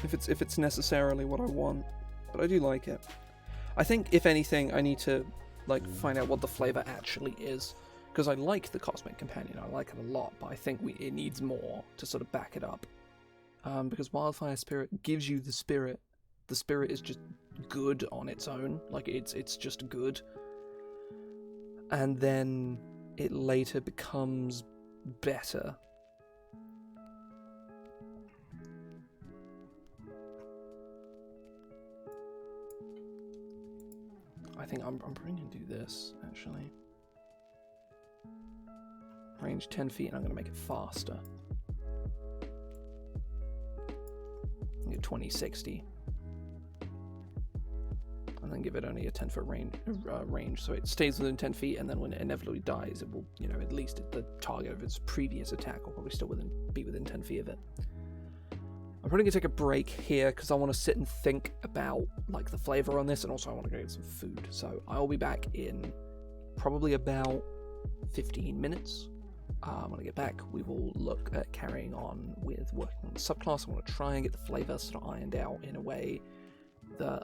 if it's necessarily what I want, but I do like it. I think if anything, I need to like find out what the flavor actually is, because I like the Cosmic Companion. I like it a lot, but I think it needs more to sort of back it up. Because Wildfire Spirit gives you the spirit. The spirit is just good on its own. Like it's just good, and then it later becomes better. I think I'm probably going to do this, actually. Range 10 feet, and I'm going to make it faster. Get 2060. And then give it only a 10-foot range, so it stays within 10 feet, and then when it inevitably dies, it will, at least the target of its previous attack will probably still be within 10 feet of it. I'm probably gonna take a break here because I want to sit and think about like the flavor on this, and also I want to go get some food. So I'll be back in probably about 15 minutes. When I get back, we will look at carrying on with working on the subclass. I want to try and get the flavor sort of ironed out in a way that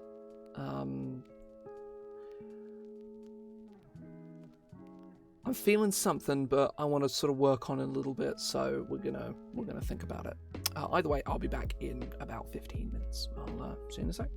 I'm feeling something, but I want to sort of work on it a little bit, so we're gonna think about it. Either way, I'll be back in about 15 minutes. I'll see you in a sec.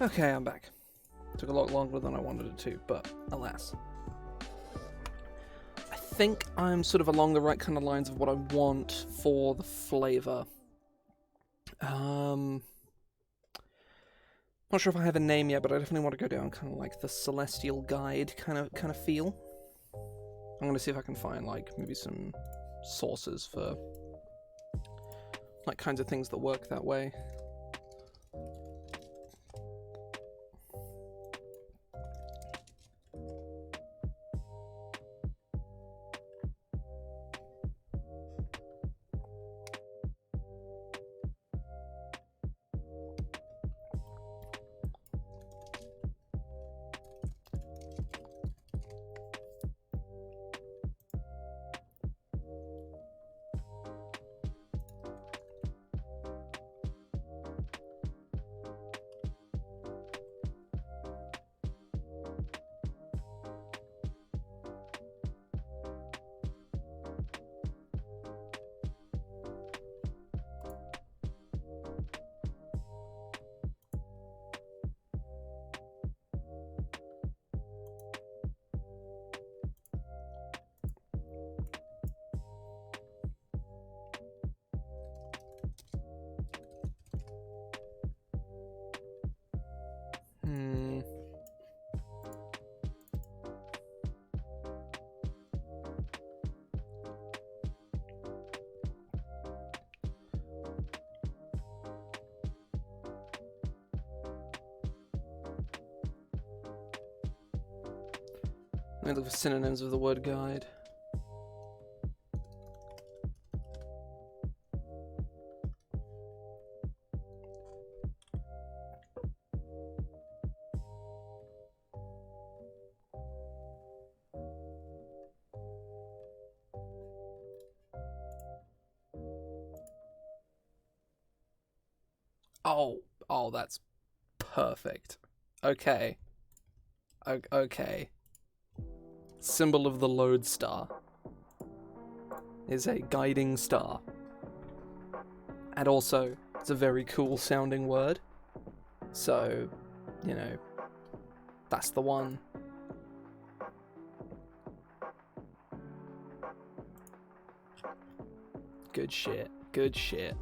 Okay, I'm back. Took a lot longer than I wanted it to, but alas. I think I'm sort of along the right kind of lines of what I want for the flavour. Not sure if I have a name yet, but I definitely want to go down kind of like the Celestial Guide kind of feel. I'm gonna see if I can find like maybe some sources for like kinds of things that work that way. Let me look for synonyms of the word guide. Oh, that's perfect. Okay. Okay. Symbol of the Lodestar is a guiding star. And also, it's a very cool sounding word. So, you know, that's the one. Good shit. Good shit.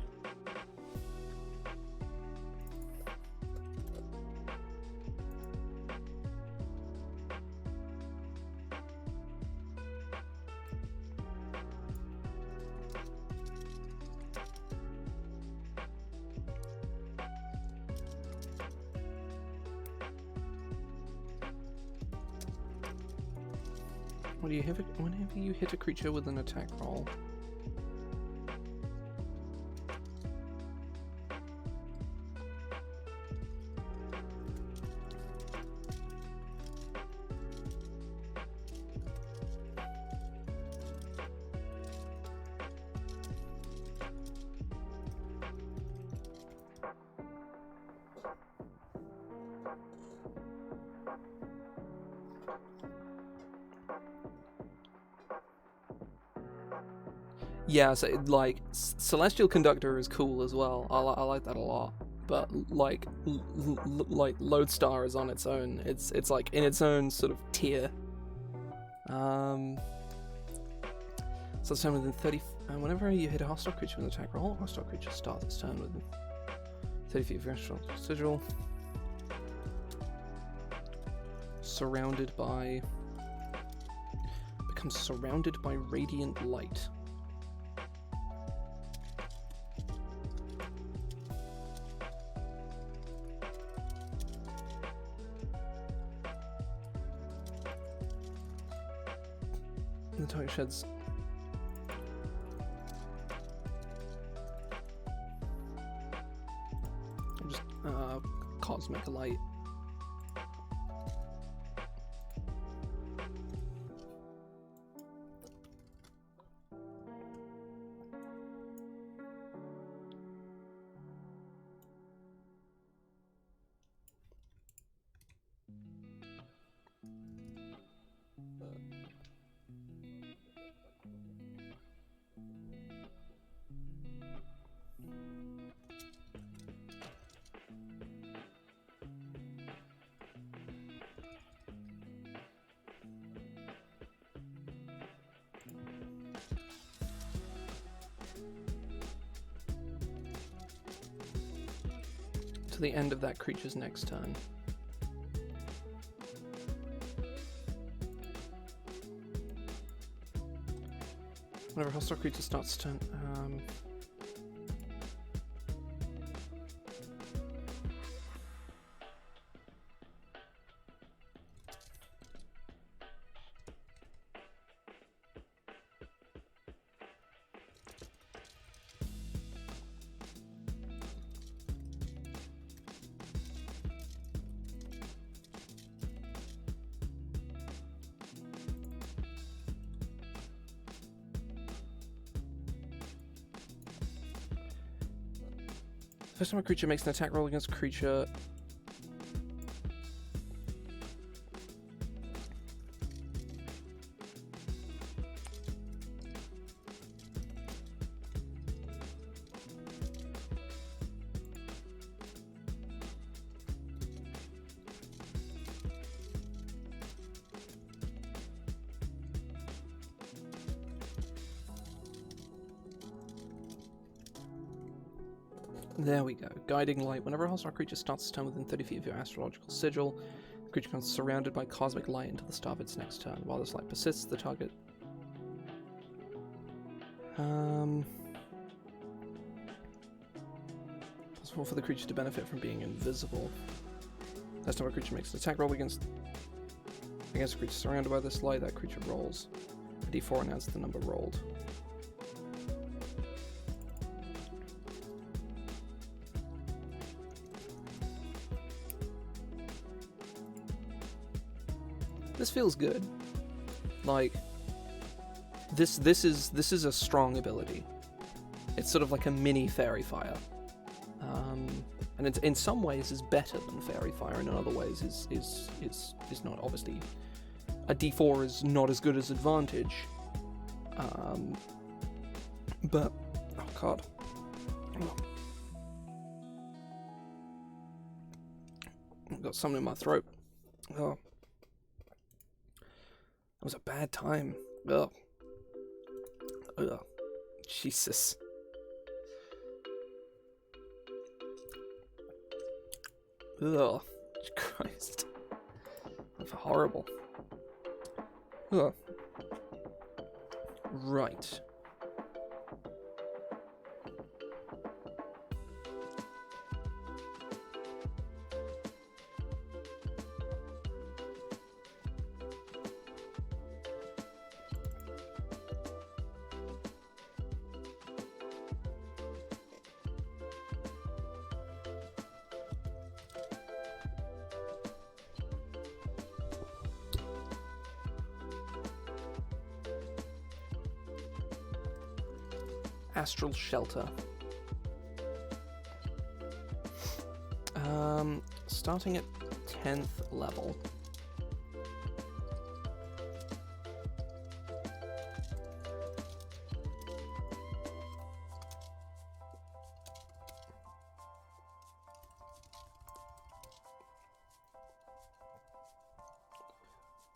Whenever you hit a creature with an attack roll. Yeah, so like Celestial Conductor is cool as well. I like that a lot. But like Lodestar is on its own. It's like in its own sort of tier. So it's turn within 30. Whenever you hit a hostile creature with an attack roll, hostile creature starts its turn within 30 feet of your sigil. Becomes surrounded by radiant light. The target sheds just cosmic light. to the end of that creature's next turn. Whenever a hostile creature starts turn, first time a creature makes an attack roll against a creature. There we go. Guiding Light. Whenever a hostile creature starts to turn within 30 feet of your astrological sigil, the creature becomes surrounded by cosmic light until the start of its next turn. While this light persists, the target... Possible for the creature to benefit from being invisible. Last time a creature makes an attack roll against a creature surrounded by this light, that creature rolls a d4 and adds the number rolled. This feels good. Like, this is a strong ability. It's sort of like a mini Fairy Fire, and in some ways is better than Fairy Fire, and in other ways is not. Obviously, a D4 is not as good as Advantage, but oh god, I've got something in my throat. Oh. It was a bad time. Ugh. Ugh. Jesus. Ugh. Christ. That's horrible. Ugh. Right. Astral Shelter. Starting at 10th level.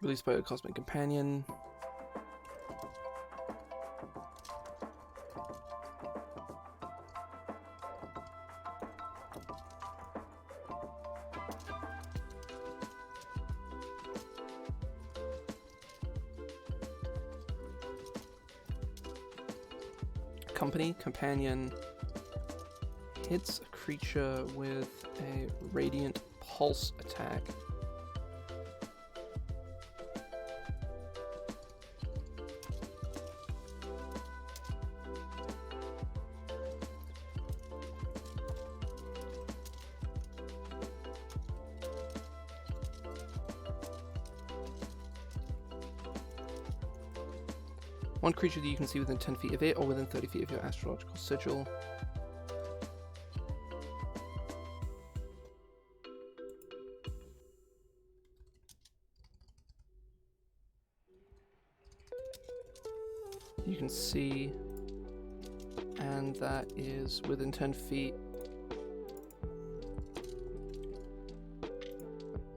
Released by a Cosmic Companion. Companion hits a creature with a Radiant Pulse attack. One creature that you can see within 10 feet of it or within 30 feet of your astrological sigil. You can see, and that is within 10 feet.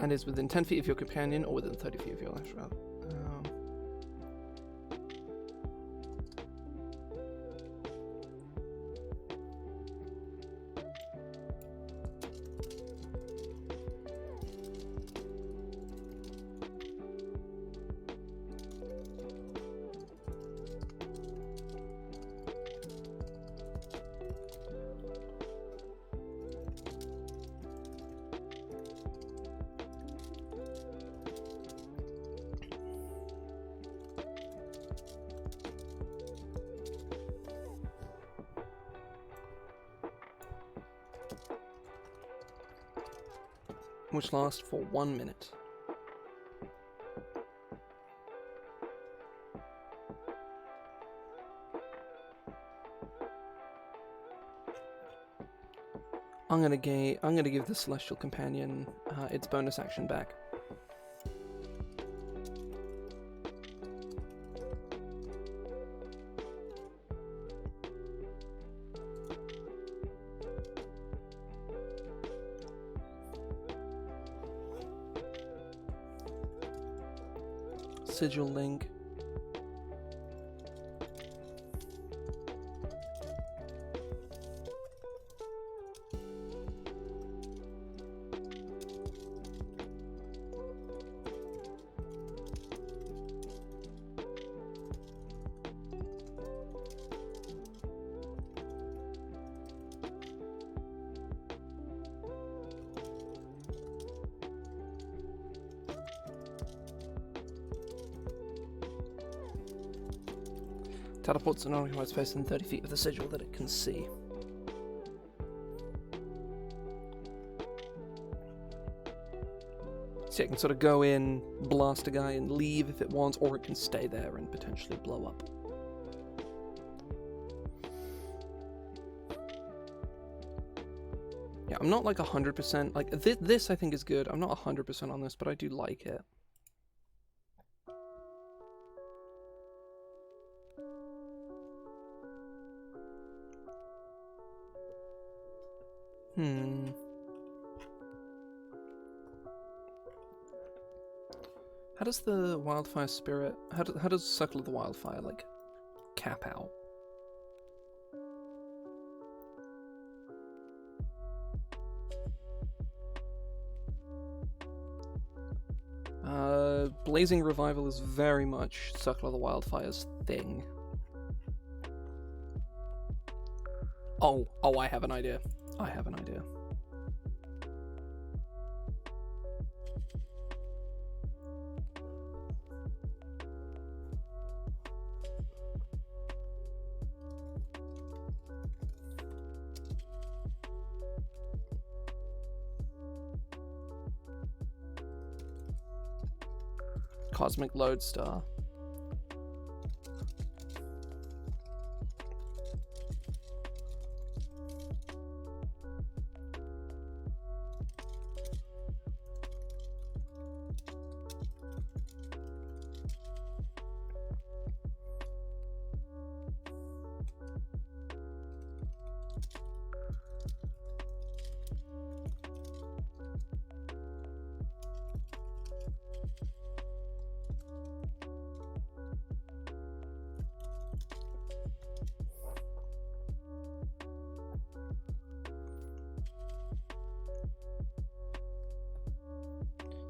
And is within 10 feet of your companion or within 30 feet of your astrological. which lasts for 1 minute. I'm gonna give the Celestial Companion its bonus action back. Sigil link. Teleports an unoccupied space within 30 feet of the sigil that it can see. So it can sort of go in, blast a guy, and leave if it wants, or it can stay there and potentially blow up. Yeah, I'm not like 100%, like, this I think is good. I'm not 100% on this, but I do like it. How does the Wildfire Spirit... How does Circle of the Wildfire, like, cap out? Blazing Revival is very much Circle of the Wildfire's thing. Oh, I have an idea. I have an idea. Cosmic Lodestar.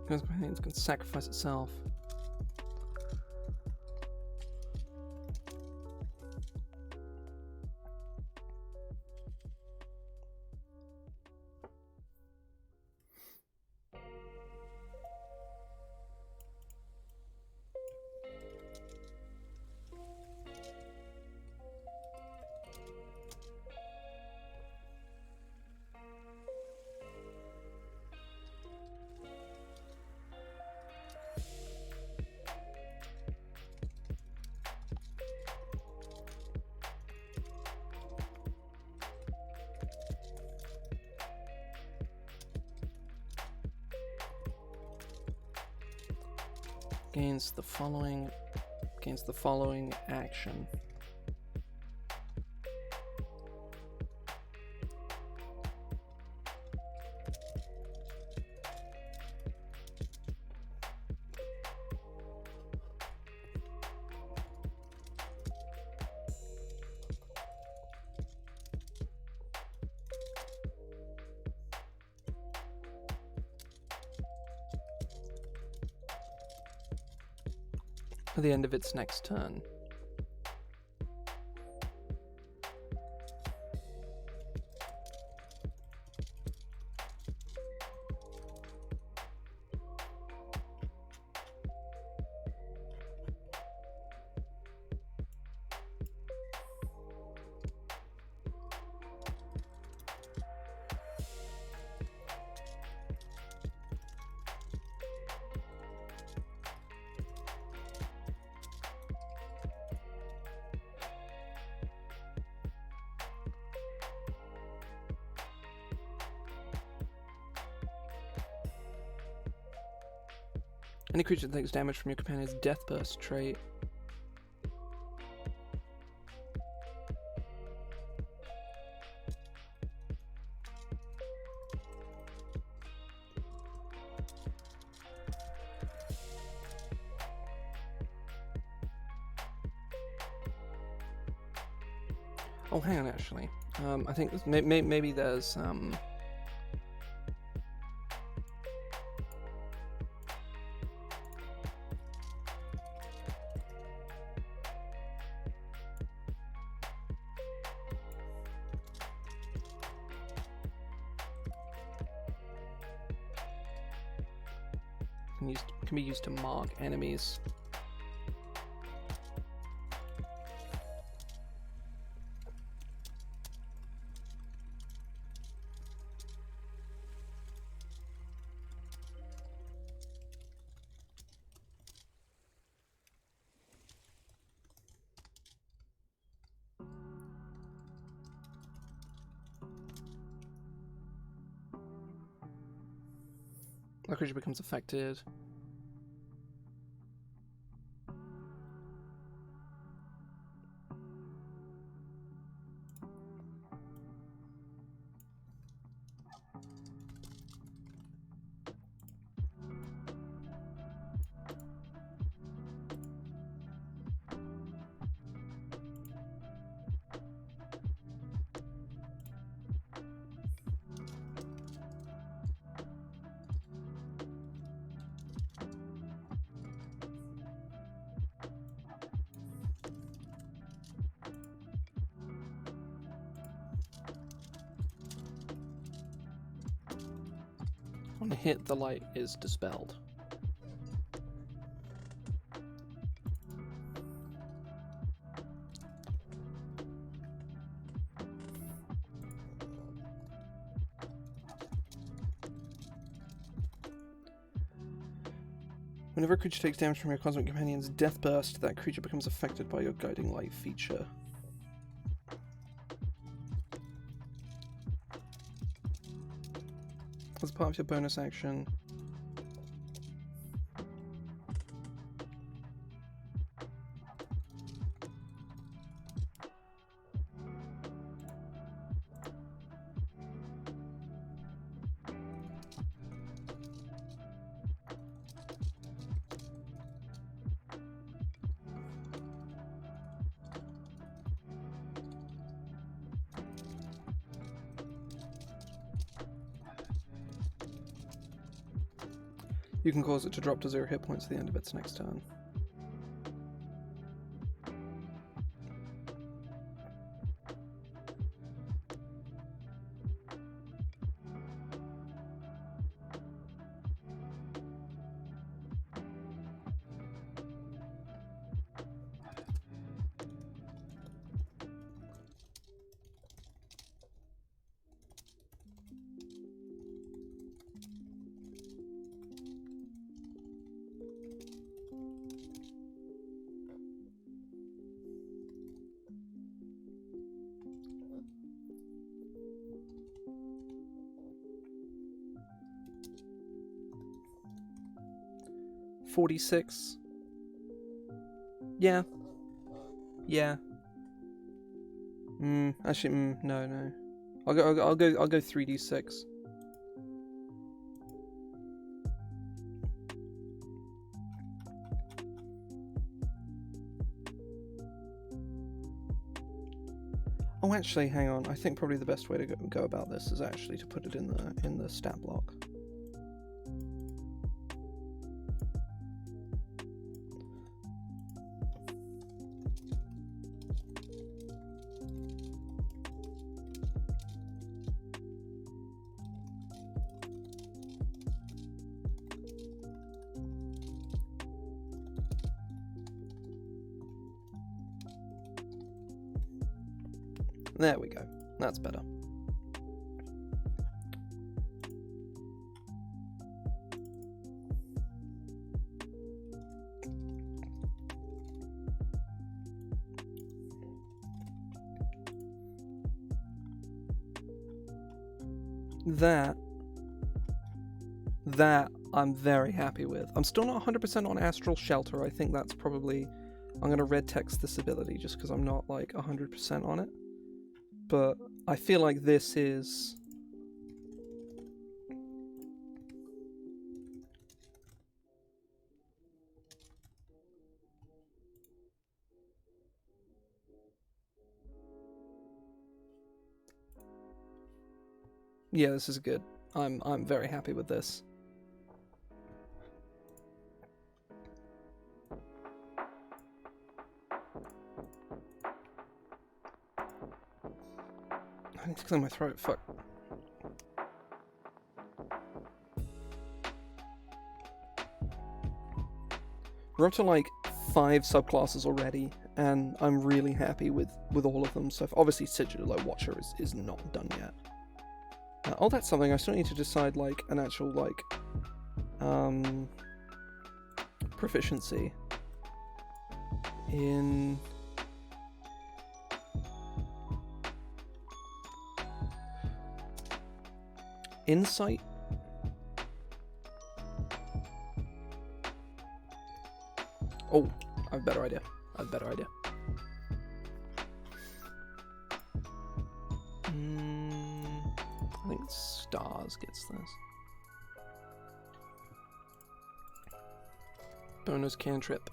It's going to sacrifice itself. Gains the following action. At the end of its next turn. Any creature that takes damage from your companion's Death Burst trait. Oh, hang on, actually. I think maybe there's can be used to mark enemies. That creature becomes affected. On a hit, the light is dispelled. Whenever a creature takes damage from your cosmic companion's Death Burst, that creature becomes affected by your Guiding Light feature. As part of your bonus action, you can cause it to drop to 0 hit points at the end of its next turn. $46. Yeah. Actually, no. I'll go 3d6. Oh, actually, hang on. I think probably the best way to go about this is actually to put it in the stat block. There we go. That's better. That I'm very happy with. I'm still not 100% on Astral Shelter. I think that's probably... I'm going to red text this ability just because I'm not like 100% on it. But I feel like this is... Yeah, this is good. I'm very happy with this. I need to clear my throat, fuck. We're up to like 5 subclasses already, and I'm really happy with all of them. So obviously Sigil Watcher is not done yet. Oh, that's something I still need to decide, like an actual like proficiency in insight. Oh, I have a better idea. I think Stars gets this. Bonus cantrip.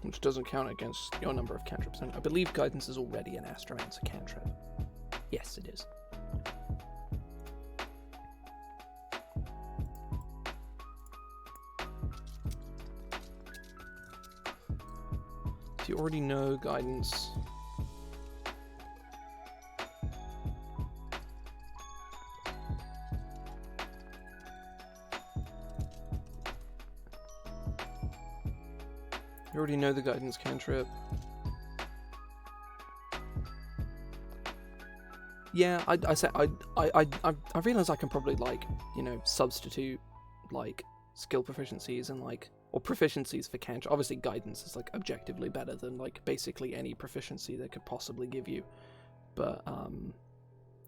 Which doesn't count against your number of cantrips. I believe Guidance is already an Astromancer cantrip. Yes, it is. If you already know Guidance... You already know the Guidance cantrip. Yeah, I realize I can probably, like, you know, substitute, like, skill proficiencies and, like, or proficiencies for cantrip. Obviously, Guidance is, like, objectively better than, like, basically any proficiency they could possibly give you. But,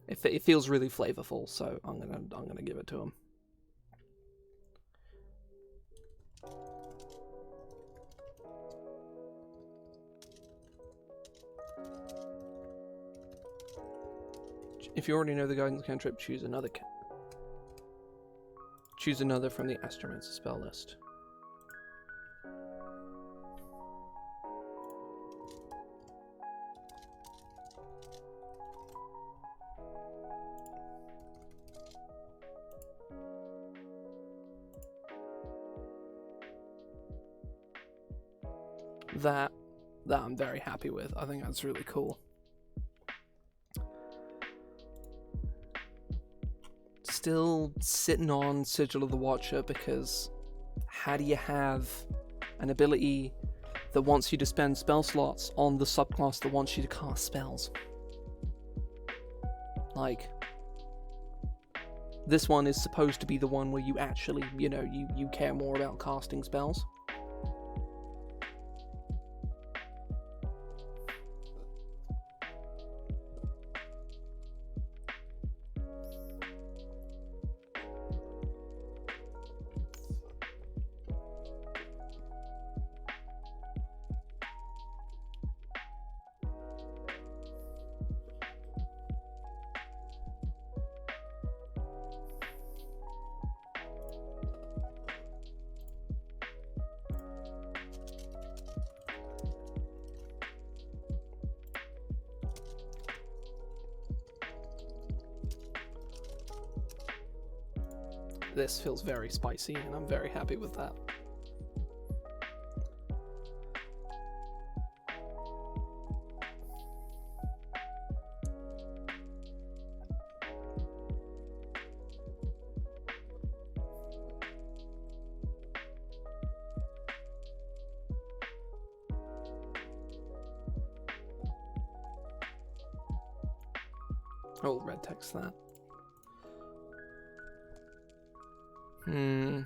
it feels really flavorful, so I'm gonna give it to him. If you already know the Guidance cantrip, choose another from the Astromancer spell list. That I'm very happy with. I think that's really cool. Still sitting on Sigil of the Watcher, because how do you have an ability that wants you to spend spell slots on the subclass that wants you to cast spells? Like, this one is supposed to be the one where you actually, you know, you care more about casting spells. This feels very spicy, and I'm very happy with that. I'll red text that. Hmm.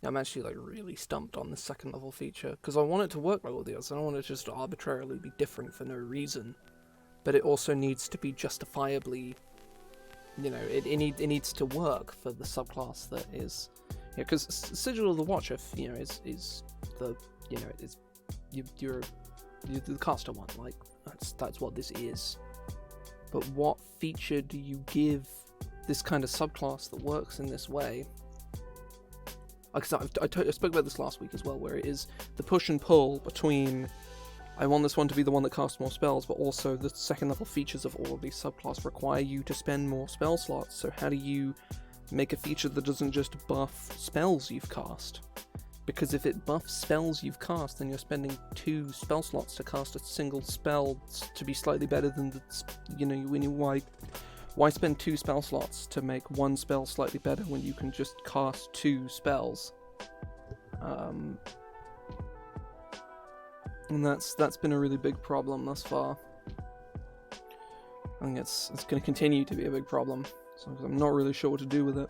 I'm actually like really stumped on the second level feature because I want it to work like all the others. I don't want it to just arbitrarily be different for no reason, but it also needs to be justifiably, you know, it needs to work for the subclass that is, because Sigil of the Watcher, you know, is the, you know, is you're the caster one, like that's what this is. But what feature do you give this kind of subclass that works in this way? Because I spoke about this last week as well, where it is the push and pull between, I want this one to be the one that casts more spells, but also the second level features of all of these subclasses require you to spend more spell slots. So how do you make a feature that doesn't just buff spells you've cast? Because if it buffs spells you've cast, then you're spending 2 spell slots to cast a single spell to be slightly better than the, you know, why spend 2 spell slots to make 1 spell slightly better when you can just cast 2 spells? And that's been a really big problem thus far. I think it's going to continue to be a big problem, so I'm not really sure what to do with it.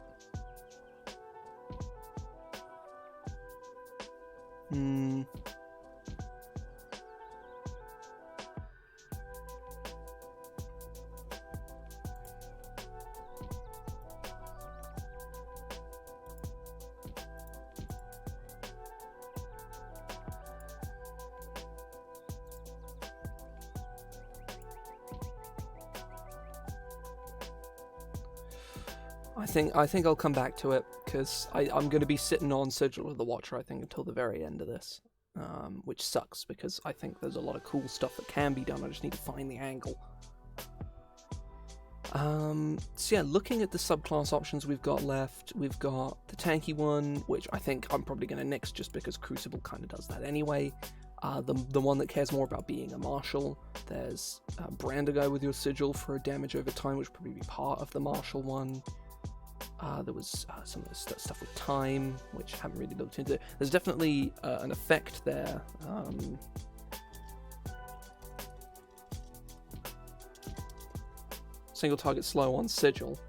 I think I'll come back to it, because I'm going to be sitting on Sigil of the Watcher, I think, until the very end of this, which sucks, because I think there's a lot of cool stuff that can be done, I just need to find the angle. So yeah, looking at the subclass options we've got left, we've got the tanky one, which I think I'm probably going to nix just because Crucible kind of does that anyway. The one that cares more about being a martial. There's Brandigo with your Sigil for damage over time, which would probably be part of the martial one. There was some of the stuff with time, which I haven't really looked into. There's definitely an effect there. Single target slow on Sigil.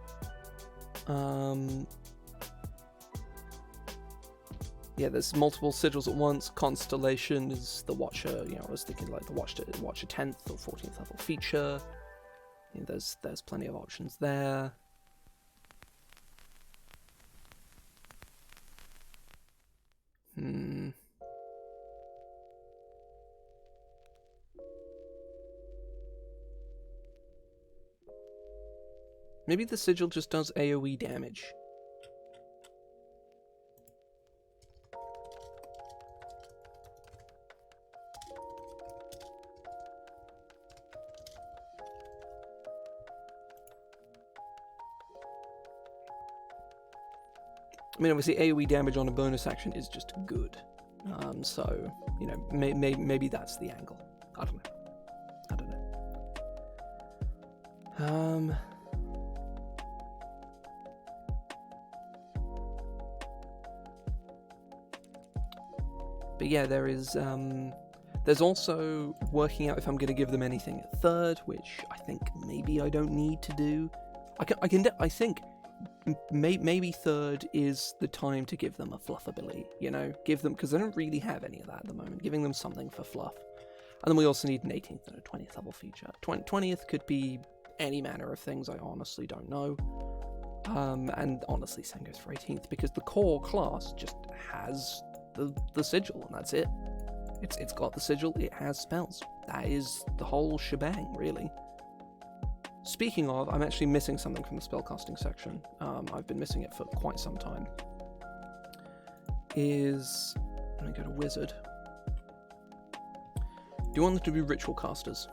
Yeah, there's multiple sigils at once. Constellation is the Watcher. You know, I was thinking like the Watcher 10th or 14th level feature. You know, there's plenty of options there. Maybe the Sigil just does AoE damage. I mean, obviously AoE damage on a bonus action is just good. So, you know, maybe that's the angle. I don't know. But yeah, there's also working out if I'm going to give them anything at third, which I think maybe I don't need to do. I think maybe third is the time to give them a fluff ability, you know? Give them, because they don't really have any of that at the moment, giving them something for fluff. And then we also need an 18th and a 20th level feature. 20th could be any manner of things, I honestly don't know. And honestly, same goes for 18th, because the core class just has the Sigil, and that's it. It's got the Sigil, it has spells. That is the whole shebang, really. Speaking of, I'm actually missing something from the spellcasting section. I've been missing it for quite some time. Let me go to Wizard. Do you want them to be ritual casters?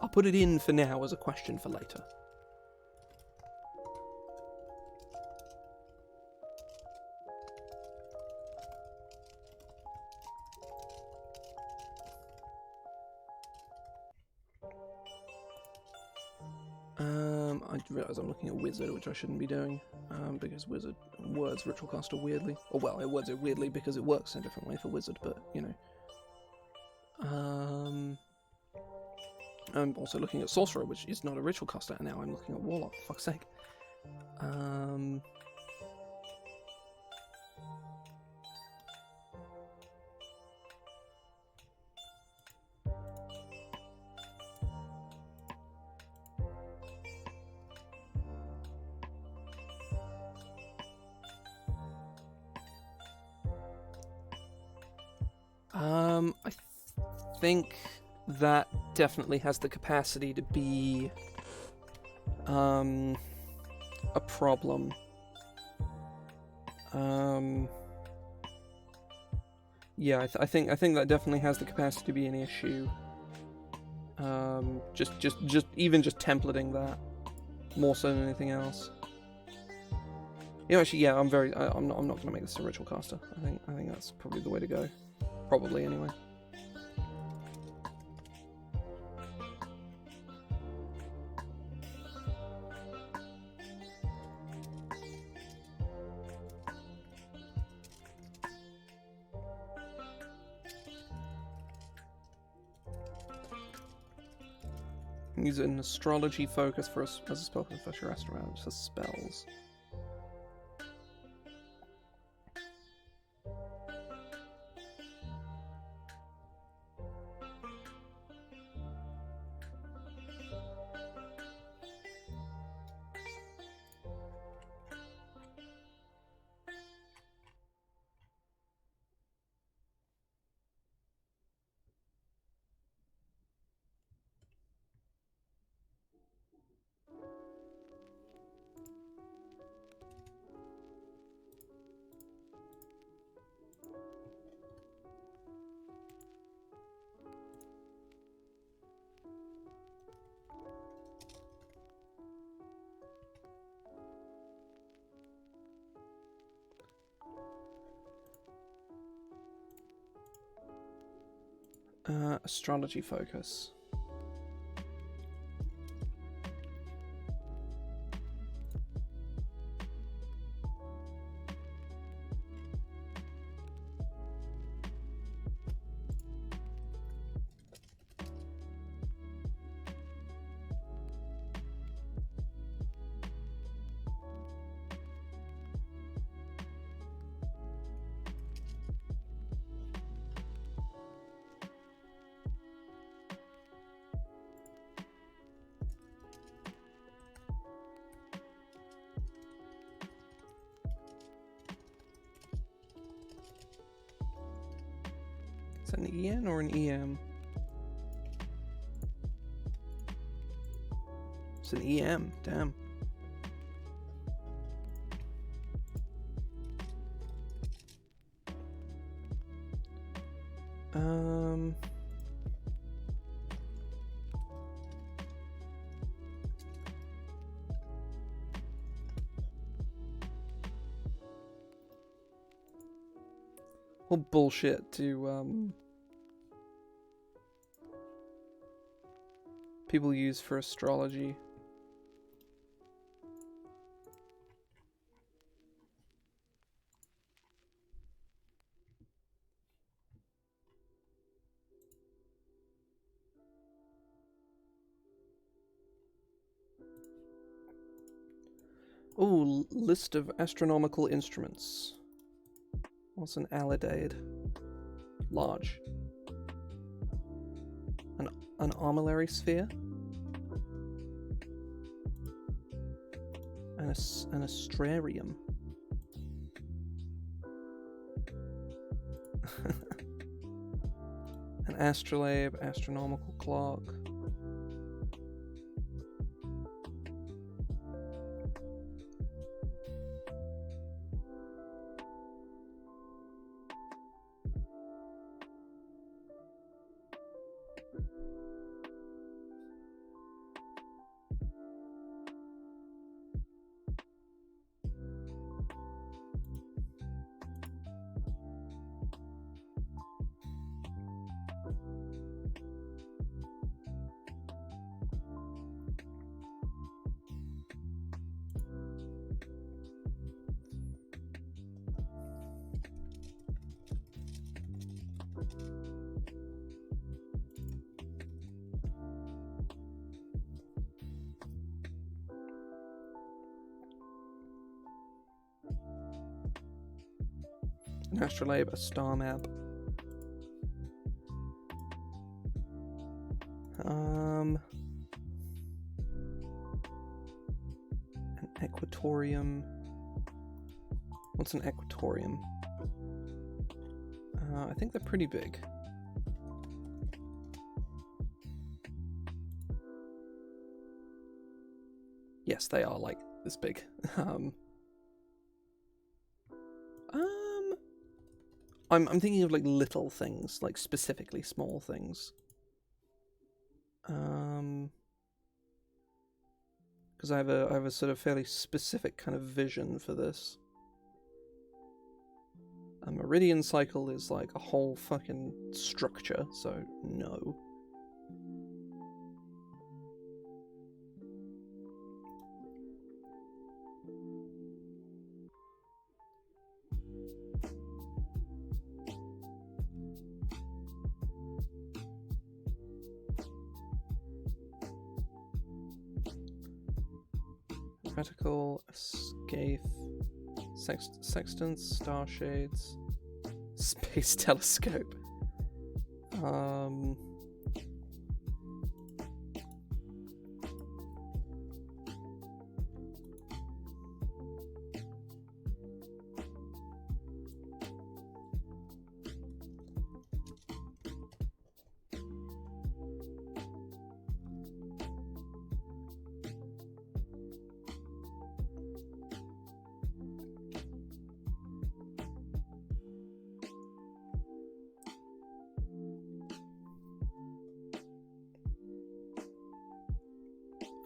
I'll put it in for now as a question for later. I realise I'm looking at Wizard, which I shouldn't be doing, because Wizard words Ritualcaster weirdly. Or, well, it words it weirdly because it works in a different way for Wizard, but, you know. I'm also looking at Sorcerer, which is not a Ritualcaster, and now I'm looking at Warlock, for fuck's sake. I think that definitely has the capacity to be a problem. Yeah, I think that definitely has the capacity to be an issue. Just templating that more so than anything else. Yeah, actually, yeah, I'm not going to make this a Ritualcaster. I think that's probably the way to go. Probably, anyway. Use an astrology focus as a spell for your Astromancer for spells. Astrology focus. Is that an EN or an EM? It's an EM, damn. What bullshit do people use for astrology? Ooh, list of astronomical instruments. What's an alidade? Large. An armillary sphere? An astrarium. An astrolabe, astronomical clock. An astrolabe, a star map. An equatorium. What's an equatorium? I think they're pretty big. Yes, they are like this big. I'm thinking of like little things, like specifically small things. Because I have a sort of fairly specific kind of vision for this. A meridian cycle is like a whole fucking structure, so no. Reticle, Scathe, Sextants, Starshades, Space Telescope.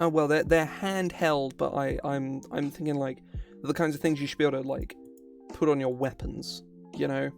Oh well, they're handheld, but I'm thinking like the kinds of things you should be able to like put on your weapons, you know.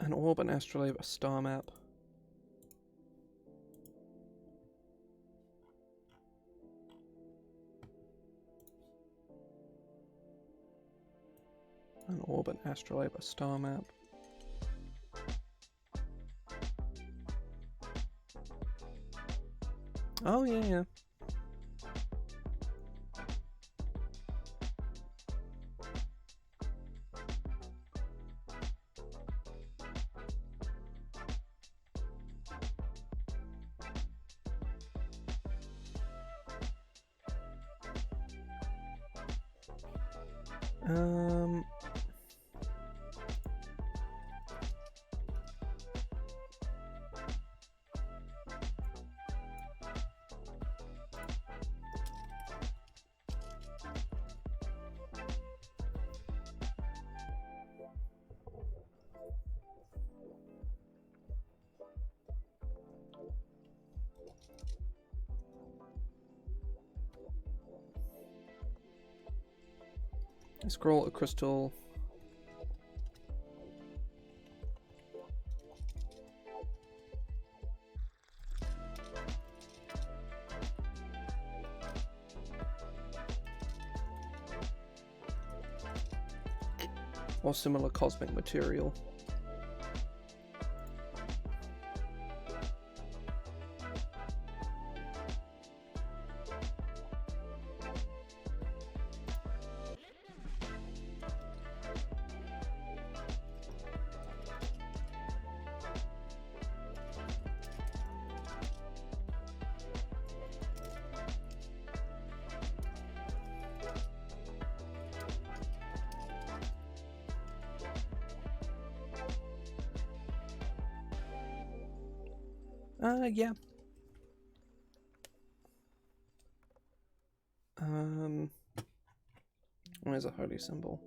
An orb, an astrolabe, a star map. An orb, an astrolabe, a star map. Oh yeah, yeah. A scroll, a crystal. Or similar cosmic material. Yeah. Where's a holy symbol?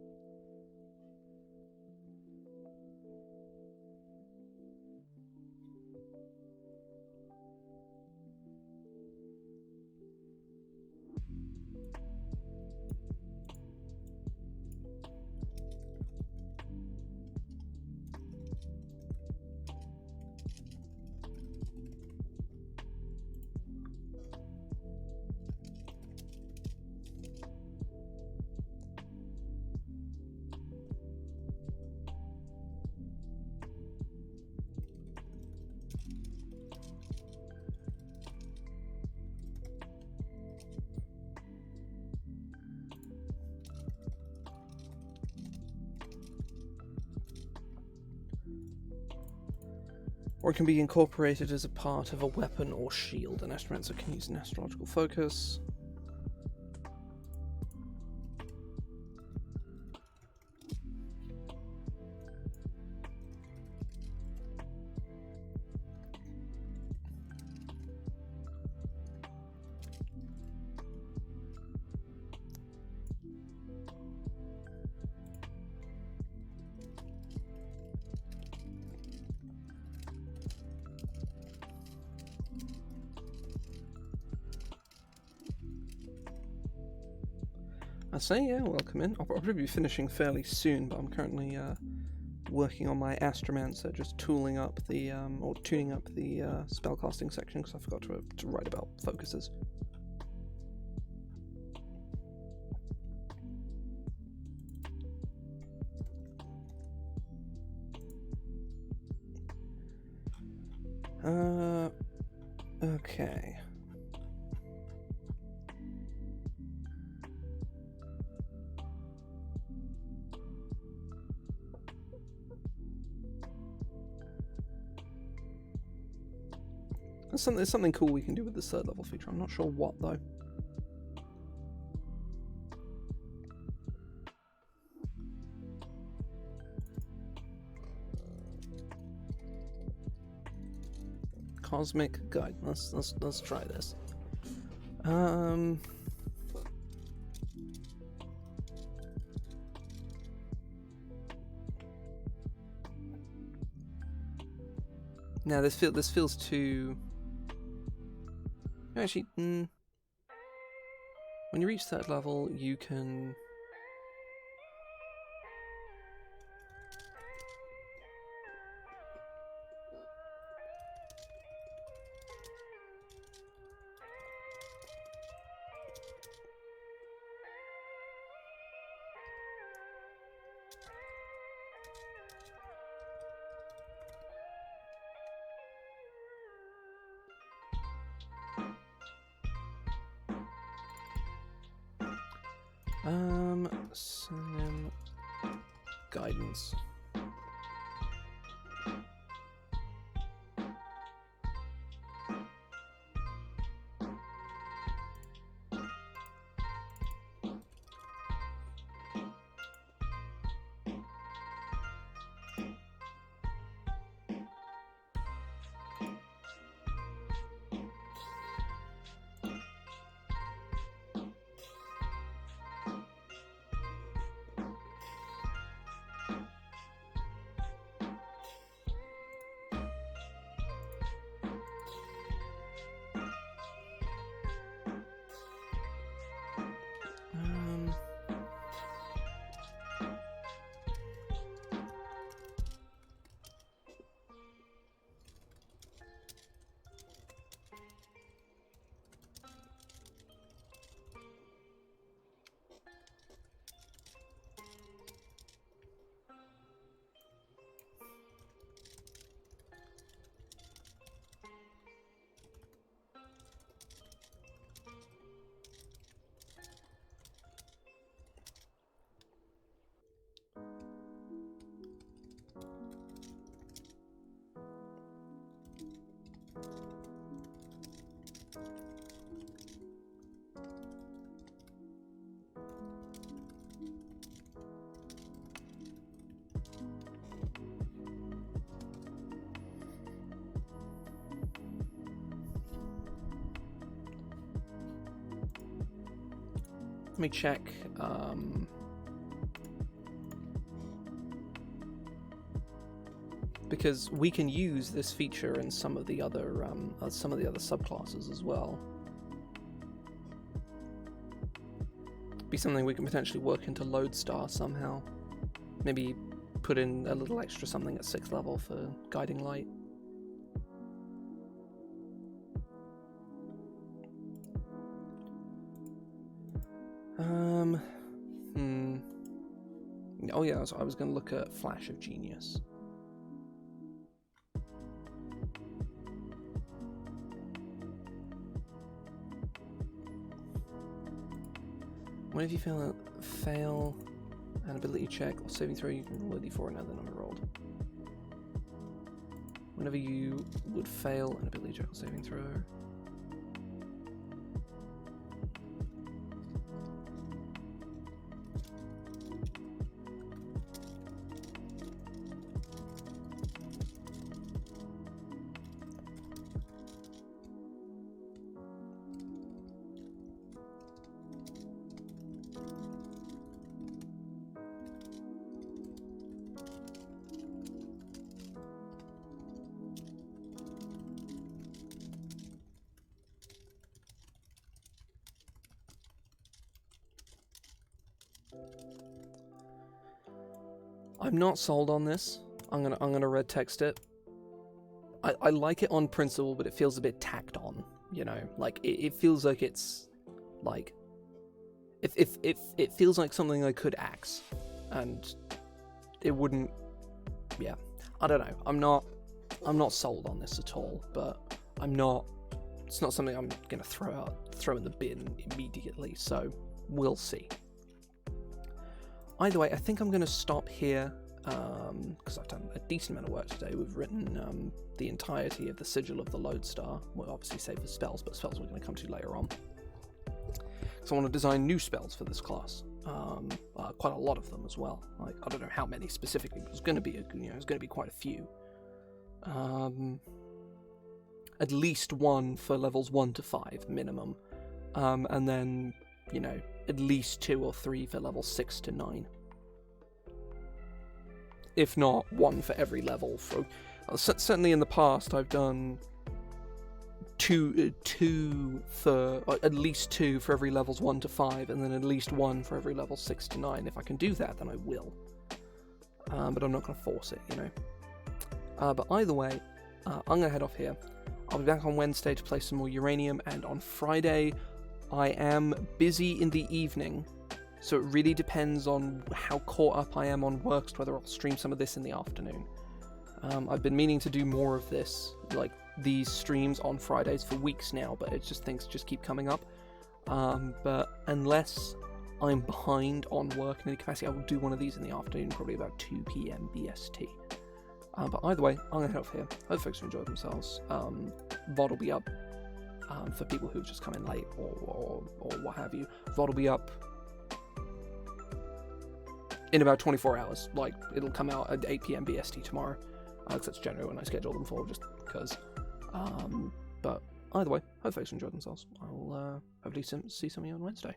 or it can be incorporated as a part of a weapon or shield. An Astromancer can use an astrological focus. I say, yeah, welcome in. I'll probably be finishing fairly soon, but I'm currently working on my Astromancer, just tooling up the, or tuning up the spellcasting section, because I forgot to write about focuses. Okay. There's something cool we can do with this third level feature. I'm not sure what, though. Cosmic Guide. Let's try this. Now this feels too. Actually, when you reach third level, you can. Some guidance. Let me check. Because we can use this feature in some of the other subclasses as well. Be something we can potentially work into Lodestar somehow. Maybe put in a little extra something at 6th level for guiding light. Oh yeah, I was going to look at Flash of Genius. When if you fail an ability check or saving throw, you can roll a d4 and add the number rolled. Whenever you would fail an ability check or saving throw. I'm not sold on this. I'm gonna red text it. I like it on principle, but it feels a bit tacked on. You know, like it feels like it's like if it feels like something I could axe, and it wouldn't. Yeah, I don't know. I'm not sold on this at all. But I'm not. It's not something I'm gonna throw in the bin immediately. So we'll see. Either way, I think I'm going to stop here, because I've done a decent amount of work today. We've written the entirety of the Sigil of the Lodestar. We'll obviously save for spells, but spells we're going to come to later on. So I want to design new spells for this class. Quite a lot of them as well. Like, I don't know how many specifically, but there's going to be there's going to be quite a few. At least one for levels 1 to 5 minimum, and then at least 2 or 3 for levels 6 to 9. If not, one for every level. Certainly in the past, I've done two for at least 2 for every levels 1 to 5, and then at least 1 for every level 6 to 9. If I can do that, then I will. But I'm not going to force it, But either way, I'm going to head off here. I'll be back on Wednesday to play some more Uranium, and on Friday I am busy in the evening, so it really depends on how caught up I am on work, whether I'll stream some of this in the afternoon. I've been meaning to do more of this, like these streams on Fridays for weeks now, but it's just things just keep coming up. But unless I'm behind on work in any capacity, I will do one of these in the afternoon, probably about 2 p.m. BST. But either way, I'm going to head off here. Hope folks enjoyed themselves. VOD will be up. For people who've just come in late or what have you. VOD will be up in about 24 hours. Like, it'll come out at 8 p.m. BST tomorrow. Because that's generally when I schedule them for, just because. But either way, hope folks enjoyed themselves. I'll hopefully see some of you on Wednesday.